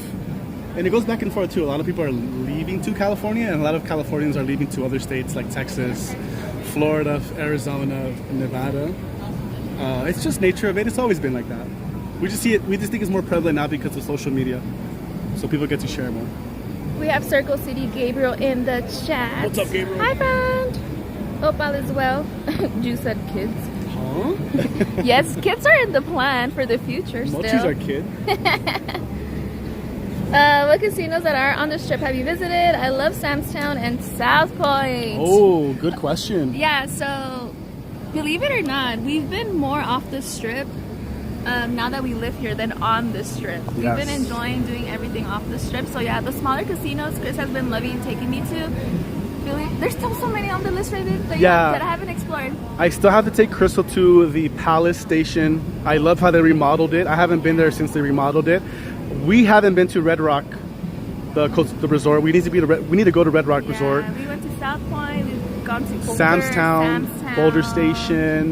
and it goes back and forth too. A lot of people are leaving to California, and a lot of Californians are leaving to other states like Texas, Florida, Arizona, Nevada. It's just nature of it. It's always been like that. We just see it. We just think it's more prevalent now because of social media, so people get to share more. We have Circle City Gabriel in the chat. What's up, Gabriel? Hi, friend. Hope all is well. Ju said kids. Huh? Yes, kids are in the plan for the future still. Mochi's our kid. What casinos that are on the strip have you visited? I love Samstown and South Point. Oh, good question. Yeah, so believe it or not, we've been more off the strip now that we live here than on the strip. We've been enjoying doing everything off the strip. So yeah, the smaller casinos Chris has been loving taking me to. There's still so many on the list right there that I haven't explored. I still have to take Cristal to the Palace Station. I love how they remodeled it. I haven't been there since they remodeled it. We haven't been to Red Rock, the resort. We need to go to Red Rock Resort. We went to South Point. We've gone to Boulder, Samstown, Boulder Station.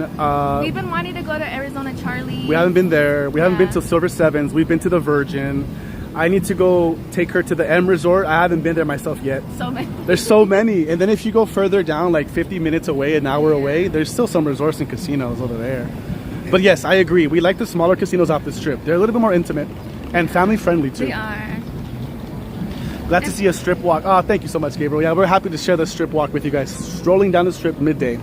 We've been wanting to go to Arizona Charlie. We haven't been there. We haven't been to Silver Sevens. We've been to the Virgin. I need to go take her to the M Resort. I haven't been there myself yet. So many. There's so many. And then if you go further down, like 50 minutes away, an hour away, there's still some resorts and casinos over there. But yes, I agree. We like the smaller casinos off the strip. They're a little bit more intimate and family friendly too. We are. Glad to see a strip walk. Oh, thank you so much, Gabriel. Yeah, we're happy to share the strip walk with you guys. Strolling down the strip midday.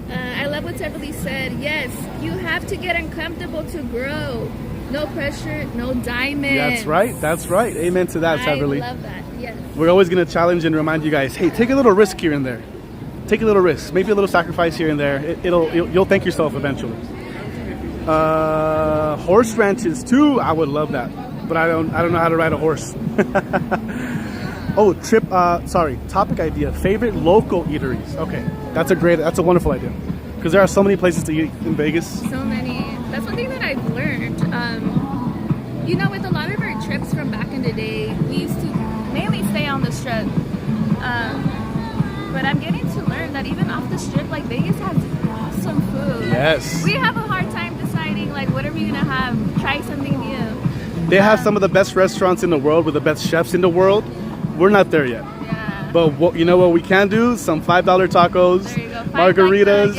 I love what Teverly said. Yes, you have to get uncomfortable to grow. No pressure, no diamonds. That's right. That's right. Amen to that, Teverly. I love that. Yes. We're always going to challenge and remind you guys, hey, take a little risk here and there. Take a little risk. Maybe a little sacrifice here and there. You'll thank yourself eventually. Horse ranches too. I would love that, but I don't know how to ride a horse. Oh, topic idea. Favorite local eateries. Okay, that's a wonderful idea because there are so many places to eat in Vegas. So many. That's one thing that I've learned. With a lot of our trips from back in the day, we used to mainly stay on the strip. But I'm getting to learn that even off the strip, like Vegas has awesome food. Yes. We have a hard time deciding like what are we gonna have. Try something new. They have some of the best restaurants in the world with the best chefs in the world. We're not there yet. Yeah. But what we can do? Some $5 tacos, There you go. margaritas.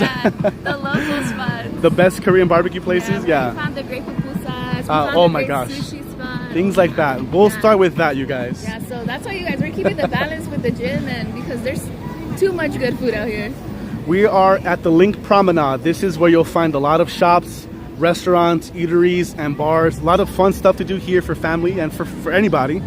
The local spots. The best Korean barbecue places. Yeah. We found the great pupusas. Oh my gosh. Sushi spots. Things like that. We'll start with that, you guys. Yeah, so that's why you guys, we're keeping the balance with the gym and because there's too much good food out here. We are at the Linq Promenade. This is where you'll find a lot of shops, restaurants, eateries, and bars. A lot of fun stuff to do here for family and for anybody.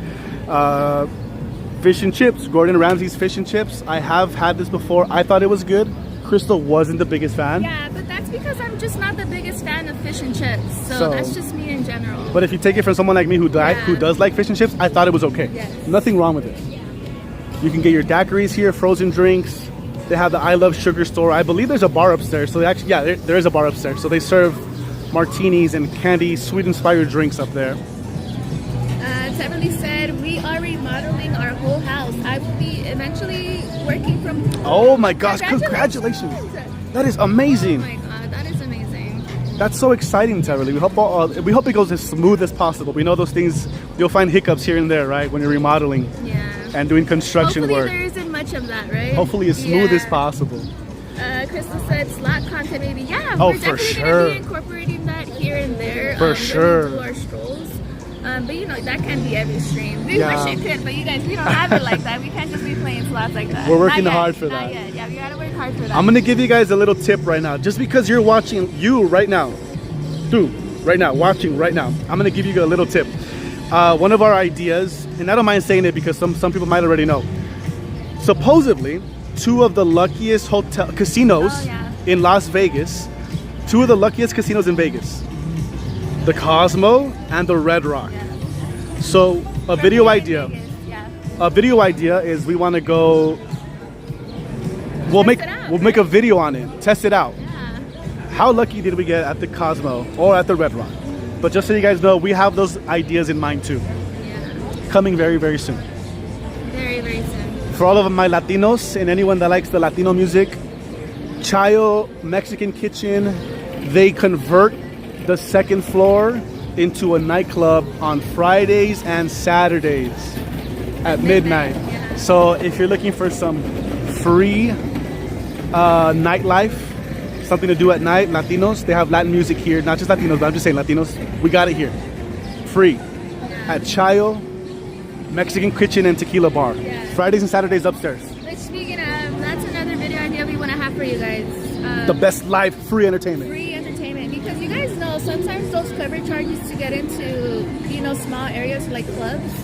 Fish and chips, Gordon Ramsay's fish and chips. I have had this before. I thought it was good. Cristal wasn't the biggest fan. Yeah, but that's because I'm just not the biggest fan of fish and chips. So that's just me in general. But if you take it from someone like me who does like fish and chips, I thought it was okay. Yes. Nothing wrong with it. You can get your daiquiris here, frozen drinks. They have the I Love Sugar store. I believe there's a bar upstairs. So there is a bar upstairs. So they serve martinis and candy, sweet inspired drinks up there. Teverly said, we are remodeling our whole house. I will be eventually working from home. Oh my gosh, congratulations. That is amazing. Oh my god, that is amazing. That's so exciting, Tyler. We hope it goes as smooth as possible. We know those things, you'll find hiccups here and there, right? When you're remodeling and doing construction Hopefully work. there isn't much of that, right? Hopefully as smooth as possible. Crystal said slot content maybe. Yeah, oh, we're definitely going to be incorporating that here and there. For sure. When we do our strolls. But you know, that can be every stream. We wish it could, but you guys, we don't have it like that. We can't just be playing slots like that. We're working hard for that. Not yet. Yeah, we gotta work hard for that. I'm gonna give you guys a little tip right now. Just because you're watching right now, watching right now, I'm gonna give you a little tip. One of our ideas, and I don't mind saying it because some people might already know. Supposedly, two of the luckiest casinos in Las Vegas, two of the luckiest casinos in Vegas, the Cosmo and the Red Rock. So a video idea is we want to go. We'll make a video on it, test it out. How lucky did we get at the Cosmo or at the Red Rock? But just so you guys know, we have those ideas in mind too. Coming very, very soon. Very, very soon. For all of my Latinos and anyone that likes the Latino music, Chayo Mexican Kitchen, they convert the second floor into a nightclub on Fridays and Saturdays at midnight. So if you're looking for some free nightlife, something to do at night, Latinos, they have Latin music here. Not just Latinos, but I'm just saying Latinos. We got it here. Free. At Chayo Mexican Kitchen and Tequila Bar. Fridays and Saturdays upstairs. Which, speaking of, that's another video idea we want to have for you guys. The best live free entertainment. Because you guys know sometimes those cover charges to get into, you know, small areas like clubs.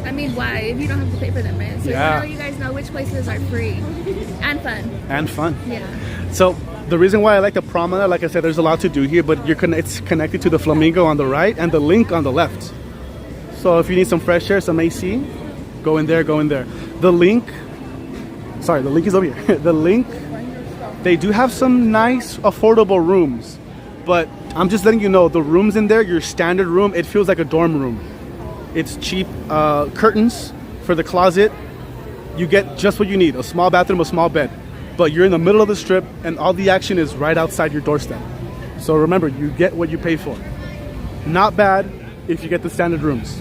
I mean, why? If you don't have to pay for them, right? So you guys know which places are free and fun. Yeah. So the reason why I like the promenade, like I said, there's a lot to do here, but it's connected to the Flamingo on the right and the Linq on the left. So if you need some fresh air, some AC, go in there. The Linq is over here. The Linq, they do have some nice, affordable rooms. But I'm just letting you know, the rooms in there, your standard room, it feels like a dorm room. It's cheap curtains for the closet. You get just what you need, a small bathroom, a small bed. But you're in the middle of the strip and all the action is right outside your doorstep. So remember, you get what you pay for. Not bad if you get the standard rooms.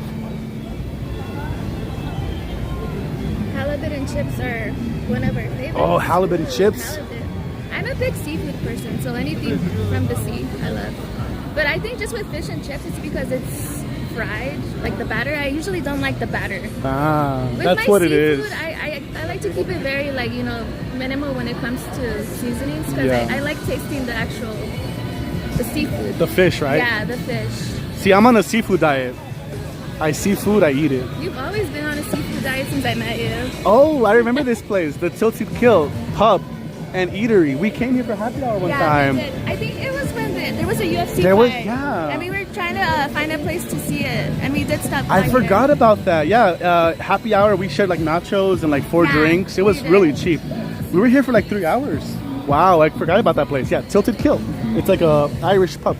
Halibut and chips are one of our favorites. Oh, halibut and chips? I'm a big seafood person, so anything from the sea, I love. But I think just with fish and chips, it's because it's fried, like the batter. I usually don't like the batter. That's what it is. I like to keep it very, like, you know, minimal when it comes to seasonings, because I like tasting the seafood. The fish, right? Yeah, the fish. See, I'm on a seafood diet. I see food, I eat it. You've always been on a seafood diet since I met you. Oh, I remember this place, the Tilted Kill pub and eatery. We came here for happy hour one time. We did. I think it was when there was a UFC fight. And we were trying to find a place to see it, and we did stop by. I forgot about that. Happy hour, we shared like nachos and like 4 drinks. It was really cheap. We were here for like 3 hours. Wow, I forgot about that place. Yeah, Tilted Kill. It's like a Irish pub.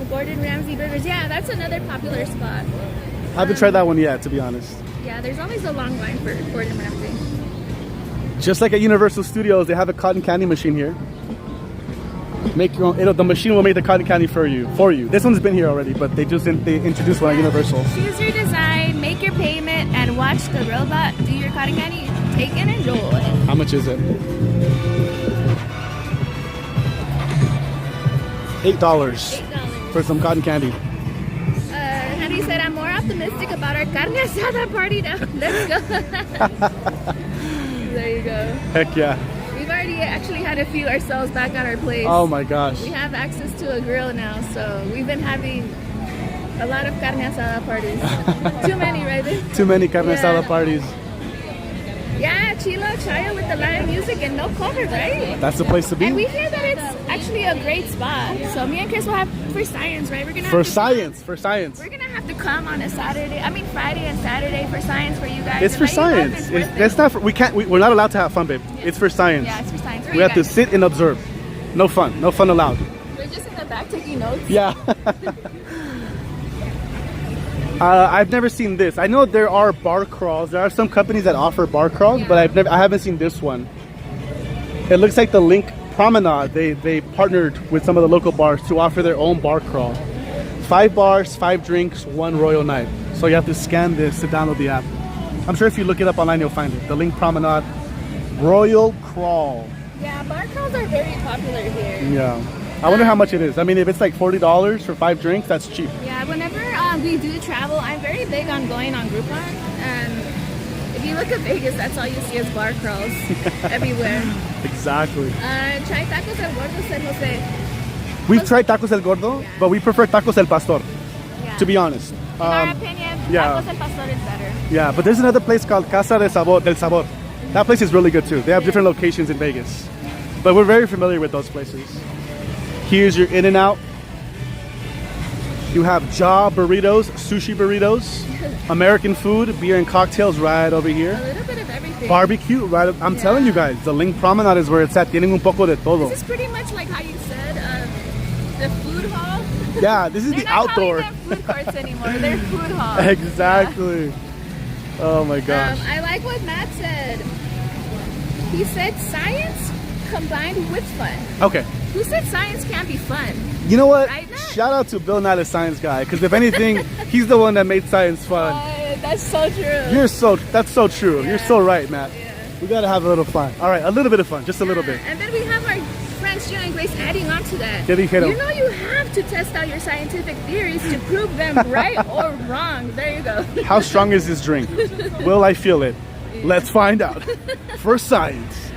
Gordon Ramsay burgers. Yeah, that's another popular spot. I haven't tried that one yet, to be honest. Yeah, there's always a long line for Gordon Ramsay. Just like at Universal Studios, they have a cotton candy machine here. Make your own. The machine will make the cotton candy for you. This one's been here already, but they introduced one at Universal. Choose your design, make your payment, and watch the robot do your cotton candy. Take and enjoy. How much is it? $8 for some cotton candy. Henry said, I'm more optimistic about our carne asada party now. Let's go. There you go. Heck yeah. We've already actually had a few ourselves back at our place. Oh my gosh. We have access to a grill now, so we've been having a lot of carne asada parties. Too many, right? Too many carne asada parties. Yeah, Chilo, Chayo with the live music and no cover, right? That's the place to be. And we hear that it's actually a great spot. So me and Chris will have for science, right? We're gonna for science. We're gonna have to come on a Friday and Saturday for science for you guys. It's for science. It's not. We're not allowed to have fun, babe. Yeah. It's for science. Yeah, it's for science. We have to sit and observe. No fun. No fun allowed. We're just in the back taking notes. Yeah. I've never seen this. I know there are bar crawls. There are some companies that offer bar crawls, but I haven't seen this one. It looks like the Linq Promenade, they partnered with some of the local bars to offer their own bar crawl. 5 bars, 5 drinks, 1 royal night. So you have to scan this to download the app. I'm sure if you look it up online, you'll find it. The Linq Promenade Royal Crawl. Yeah, bar crawls are very popular here. Yeah. I wonder how much it is. I mean, if it's like $40 for 5 drinks, that's cheap. Yeah, whenever we do travel, I'm very big on going on Groupon. And if you look at Vegas, that's all you see is bar crawls everywhere. Exactly. Try tacos El Gordo, San Jose. We've tried tacos El Gordo, but we prefer tacos El Pastor, Yeah. to be honest. In our opinion, yeah. tacos El Pastor is better. Yeah, but there's another place called Casa del Sabor. That place is really good too. They have different locations in Vegas. But we're very familiar with those places. Here's your In-N-Out. You have jaw burritos, sushi burritos, American food, beer and cocktails right over here. A little bit of everything. Barbecue, right? I'm telling you guys, the Linq Promenade is where it's at. Tienen un poco de todo. This is pretty much like how you said, the food hall. Yeah, this is the outdoor. They're not calling them food courts anymore. They're food halls. Exactly. Yeah. Oh my gosh. I like what Matt said. He said science combined with fun. Okay. Who said science can't be fun? You know what? Right, Matt? Shout out to Bill Nye, the science guy, because if anything, he's the one that made science fun. That's so true. That's so true. Yeah. You're so right, Matt. Yeah. We gotta have a little fun. All right, a little bit of fun, just a little bit. And then we have our friends Gio and Grace adding on to that. ¿Qué dijeron? You know you have to test out your scientific theories to prove them right or wrong. There you go. How strong is this drink? Will I feel it? Let's find out. For science.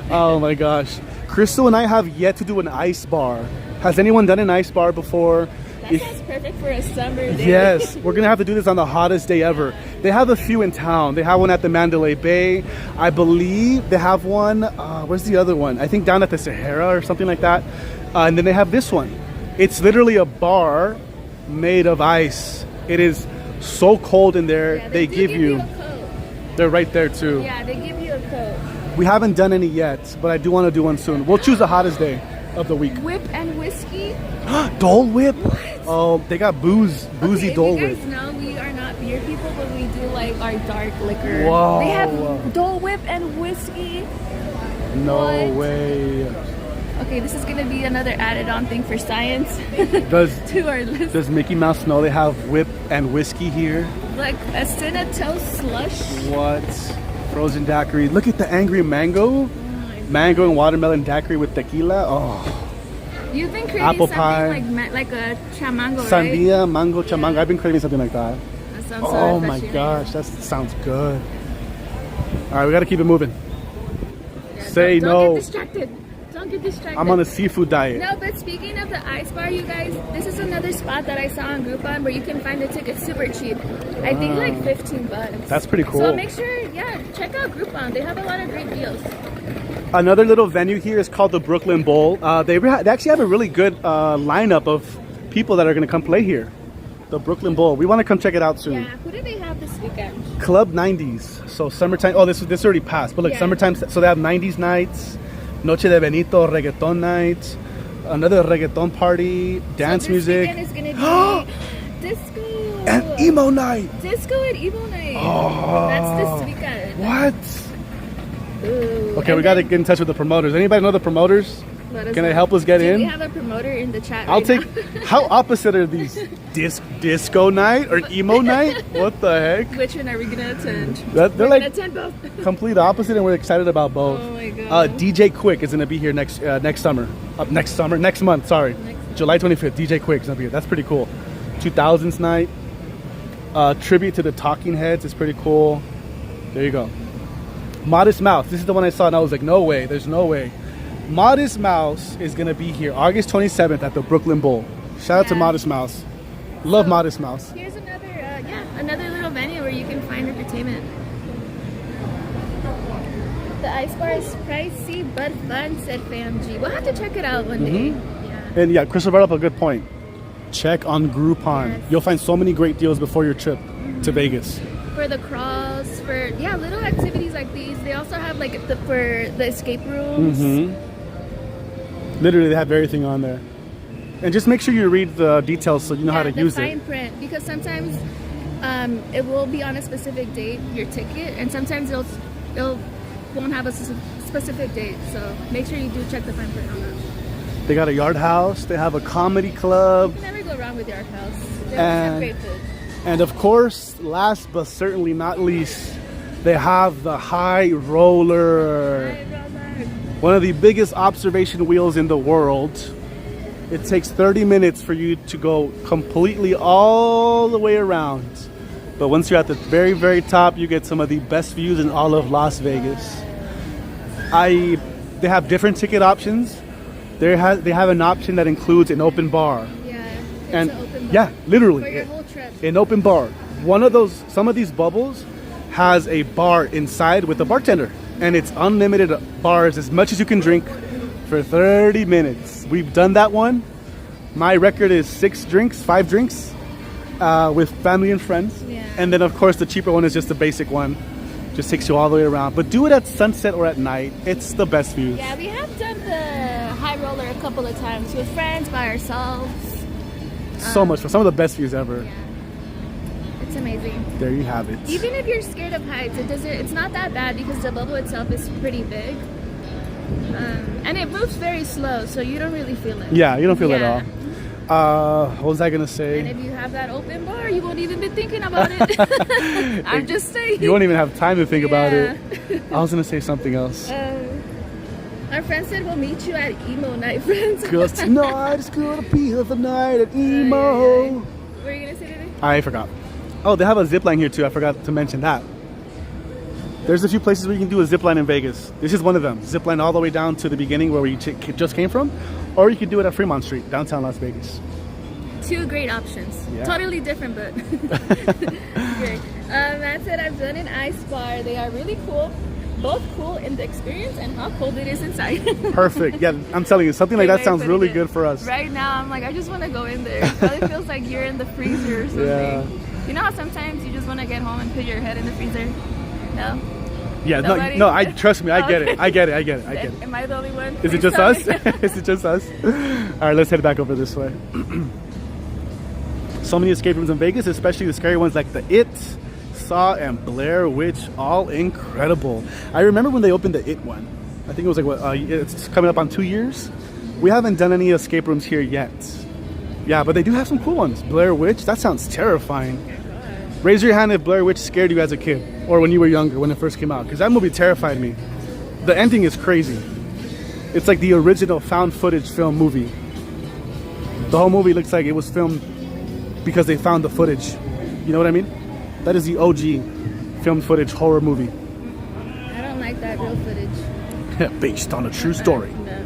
Oh my gosh. Crystal and I have yet to do an ice bar. Has anyone done an ice bar before? That sounds perfect for a summer day. Yes, we're gonna have to do this on the hottest day ever. They have a few in town. They have one at the Mandalay Bay. I believe they have one, where's the other one? I think down at the Sahara or something like that. And then they have this one. It's literally a bar made of ice. It is so cold in there. Yeah, they give you a coat. they're right there too. Yeah, they give you a coat. We haven't done any yet, but I do want to do one soon. We'll choose the hottest day of the week. Whip and whiskey. Dole Whip. What? Oh, they got boozy Dole Whip. You guys know we are not beer people, but we do like our dark liquor. Whoa. They have Dole Whip and whiskey. No What? way. Okay, this is gonna be another added on thing for science Does to our list. Does Mickey Mouse know they have whip and whiskey here? Like a Cinna toast slush. What? Frozen daiquiri. Look at the angry mango. Mango and watermelon daiquiri with tequila. Oh. You've been craving Apple something pie. like a chamango, right? Sandia, mango, chamango. I've been craving something like that. That sounds so Oh my refreshing. gosh, that sounds good. All right, we gotta keep it moving. Yeah, Say don't no. get distracted. Don't get distracted. I'm on a seafood diet. No, but speaking of the ice bar, you guys, this is another spot that I saw on Groupon where you can find the tickets super cheap. I think like $15. That's pretty cool. So make sure, check out Groupon. They have a lot of great deals. Another little venue here is called the Brooklyn Bowl. They actually have a really good lineup of people that are going to come play here. The Brooklyn Bowl. We want to come check it out soon. Yeah, who do they have this weekend? Club 90s. So summertime. Oh, this already passed. But look, Yeah. summertime. So they have 90s nights, Noche de Benito, reggaeton night, another reggaeton party, dance so this music, weekend is gonna be disco. and emo night. Disco and emo night. Oh. That's this weekend. What? Ooh. Okay, And we got to then get in touch with the promoters. Anybody know the promoters? let us Can they know. help us get Do in? we have a promoter in the chat I'll right take. now? How opposite are these? Disco night or emo night? What the heck? Which one are we gonna attend? They're We're like gonna attend both. complete opposite, and we're excited about both. Oh my god. DJ Quick is gonna be here next month. Sorry, July 25th. DJ Quick's gonna be here. That's pretty cool. 2000s night. Tribute to the Talking Heads is pretty cool. There you go. Modest Mouse. This is the one I saw, and I was like, no way. There's no way. Modest Mouse is gonna be here August 27th at the Brooklyn Bowl. Shout out to Yeah. Modest Mouse. Love Modest Mouse. Here's another, another little venue where you can find entertainment. The ice bar is pricey but fun, said FamG. We'll have to check it out one day. Yeah. And yeah, Crystal brought up a good point. Check on Groupon. Yes. You'll find so many great deals before your trip to Vegas. For the crawls, for little activities like these. They also have like for the escape rooms. Literally, they have everything on there. And just make sure you read the details so you know how to use the fine it. print, because sometimes it will be on a specific date, your ticket, and sometimes it'll won't have a specific date, so make sure you do check the fine print on that. They got a yard house. They have a comedy club. You can never go wrong with Yard House. They have great food. And of course, last but certainly not least, they have the high roller. One of the biggest observation wheels in the world. It takes 30 minutes for you to go completely all the way around. But once you're at the very, very top, you get some of the best views in all of Las Vegas. They have different ticket options. They have an option that includes an open bar. Yeah, it's And an open bar. yeah, literally. For your whole trip. An open bar. Some of these bubbles has a bar inside with a bartender. And it's unlimited bars, as much as you can drink for 30 minutes. We've done that one. My record is 5 drinks with family and friends. Yeah. And then of course the cheaper one is just the basic one. Just takes you all the way around. But do it at sunset or at night. It's the best views. Yeah, we have done the high roller a couple of times with friends, by ourselves. So much fun. Some of the best views ever. Yeah. It's amazing. There you have it. Even if you're scared of heights, it's not that bad because the bubble itself is pretty big. And it moves very slow, so you don't really feel it. Yeah, you don't feel it at all. What was I gonna say? And if you have that open bar, you won't even be thinking about it. I'm just saying. You won't even have time to think about it. I was gonna say something else. Our friend said we'll meet you at emo night, friends. Girls tonight is gonna be the night at emo. What were you gonna say today? I forgot. Oh, they have a zip line here too. I forgot to mention that. There's a few places where you can do a zip line in Vegas. This is one of them. Zip line all the way down to the beginning where we just came from. Or you can do it at Fremont Street, downtown Las Vegas. Two great options. Yeah. Totally different, but great. Matt said I've done an ice bar. They are really cool. Both cool in the experience and how cold it is inside. Perfect. Yeah, I'm telling you, something like that sounds really good for us. Right now, I'm like, I just want to go in there. It probably feels like you're in the freezer or something. Yeah. You know how sometimes you just want to get home and put your head in the freezer? No? Yeah, Nobody? no, trust me, I get Okay. it. I get it. Am I the only one? Is it Please just tell us? me. Is it just us? All right, let's head back over this way. So many escape rooms in Vegas, especially the scary ones like the It, Saw, and Blair Witch, all incredible. I remember when they opened the It one. I think it was like, it's coming up on 2 years. We haven't done any escape rooms here yet. Yeah, but they do have some cool ones. Blair Witch, that sounds terrifying. Raise your hand if Blair Witch scared you as a kid or when you were younger, when it first came out, because that movie terrified me. The ending is crazy. It's like the original found footage film movie. The whole movie looks like it was filmed because they found the footage. You know what I mean? That is the OG filmed footage horror movie. I don't like that real footage. Based on a true story. No.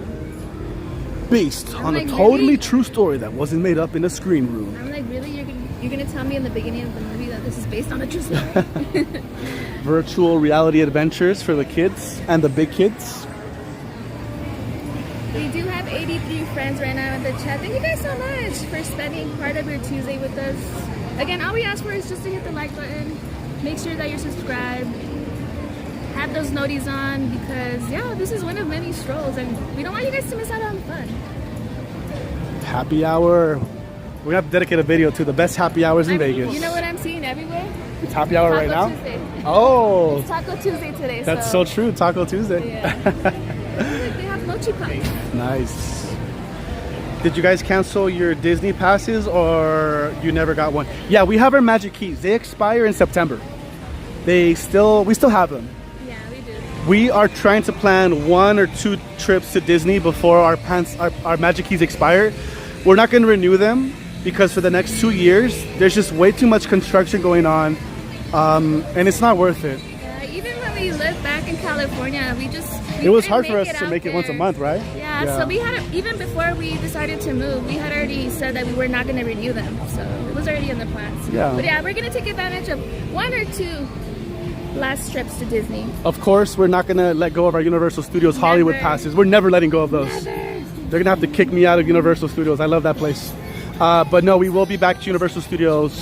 Based on like, a totally really? true story that wasn't made up in a screen room. I'm like, really? You're gonna tell me in the beginning of the movie that this is based on a true story? Virtual reality adventures for the kids and the big kids. We do have 83 friends right now in the chat. Thank you guys so much for spending part of your Tuesday with us. Again, all we ask for is just to hit the like button. Make sure that you're subscribed. Have those noties on because, yeah, this is one of many strolls and we don't want you guys to miss out on fun. Happy hour. We're gonna have to dedicate a video to the best happy hours in Vegas. You know what I'm seeing everywhere? It's happy hour right now? Tuesday. Oh! It's Taco Tuesday today. That's so true, Taco Tuesday. Yeah. They have mochi pies. Nice. Did you guys cancel your Disney passes or you never got one? Yeah, we have our Magic Keys. They expire in September. We still have them. Yeah, we do. We are trying to plan 1 or 2 trips to Disney before our Magic Keys expire. We're not going to renew them because for the next 2 years, there's just way too much construction going on, and it's not worth it. Yeah, even when we lived back in California, it was hard for us to make it once a month, right? Yeah, so we had, even before we decided to move, we had already said that we were not going to renew them. So it was already in the plans. Yeah. But yeah, we're going to take advantage of 1 or 2 last trips to Disney. Of course, we're not going to let go of our Universal Studios Hollywood passes. We're never letting go of those. Never. They're going to have to kick me out of Universal Studios. I love that place. But no, we will be back to Universal Studios.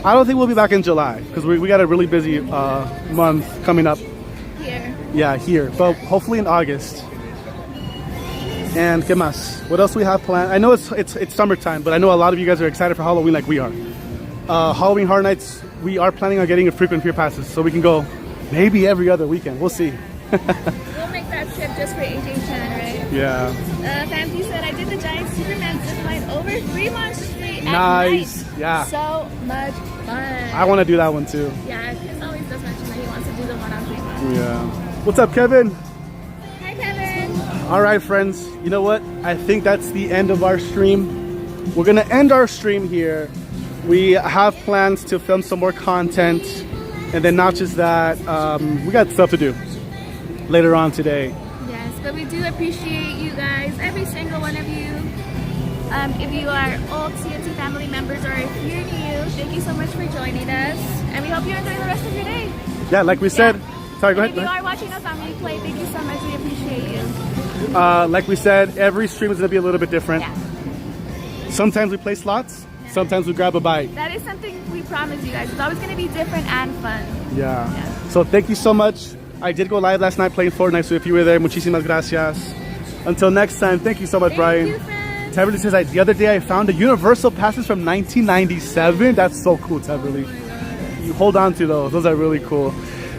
I don't think we'll be back in July because we got a really busy month coming up. Here. Yeah, here. But hopefully in August. And ¿qué más? What else we have planned? I know it's summertime, but I know a lot of you guys are excited for Halloween like we are. Halloween Horror Nights, we are planning on getting a frequent fear passes so we can go maybe every other weekend. We'll see. We'll just for AJ Chan, right? Yeah. Family said I did the giant Superman zipline over Fremont Street at Nice. night. Yeah. So much fun. I want to do that one too. Yeah, Chris always does mention that he wants to do the one on Fremont. Yeah. What's up, Kevin? Hi, Kevin. All right, friends. You know what? I think that's the end of our stream. We're gonna end our stream here. We have plans to film some more content, and then not just that, we got stuff to do later on today. Yes, but we do appreciate you guys, every single one of you. If you are old CNC family members or if you're new, thank you so much for joining us, and we hope you enjoy the rest of your day. Yeah, like we said. Sorry, go And ahead. if you are watching us on replay, thank you so much. We appreciate you. Like we said, every stream is gonna be a little bit different. Yeah. Sometimes we play slots. Sometimes we grab a bite. That is something we promise you guys. It's always going to be different and fun. Yeah. Yeah. So thank you so much. I did go live last night playing Fortnite, so if you were there, muchísimas gracias. Until next time, thank you so much, Thank Brian. you, friends. Teverly says, the other day I found a Universal passes from 1997. That's so cool, Teverly. You hold on to those. Those are really cool.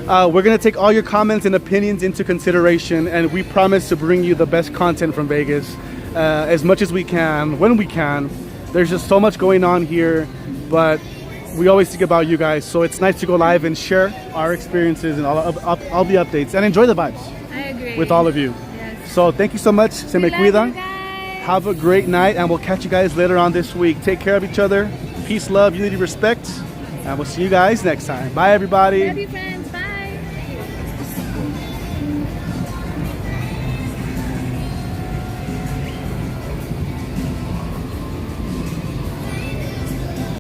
We're going to take all your comments and opinions into consideration, and we promise to bring you the best content from Vegas as much as we can, when we can. There's just so much going on here, but we always think about you guys. So it's nice to go live and share our experiences and all the updates and enjoy the vibes I agree. with all of you. Yes. So thank you so much. Se me We love cuidan. you guys. Have a great night, and we'll catch you guys later on this week. Take care of each other. Peace, love, unity, respect, and we'll see you guys next time. Bye, everybody. Love you, friends.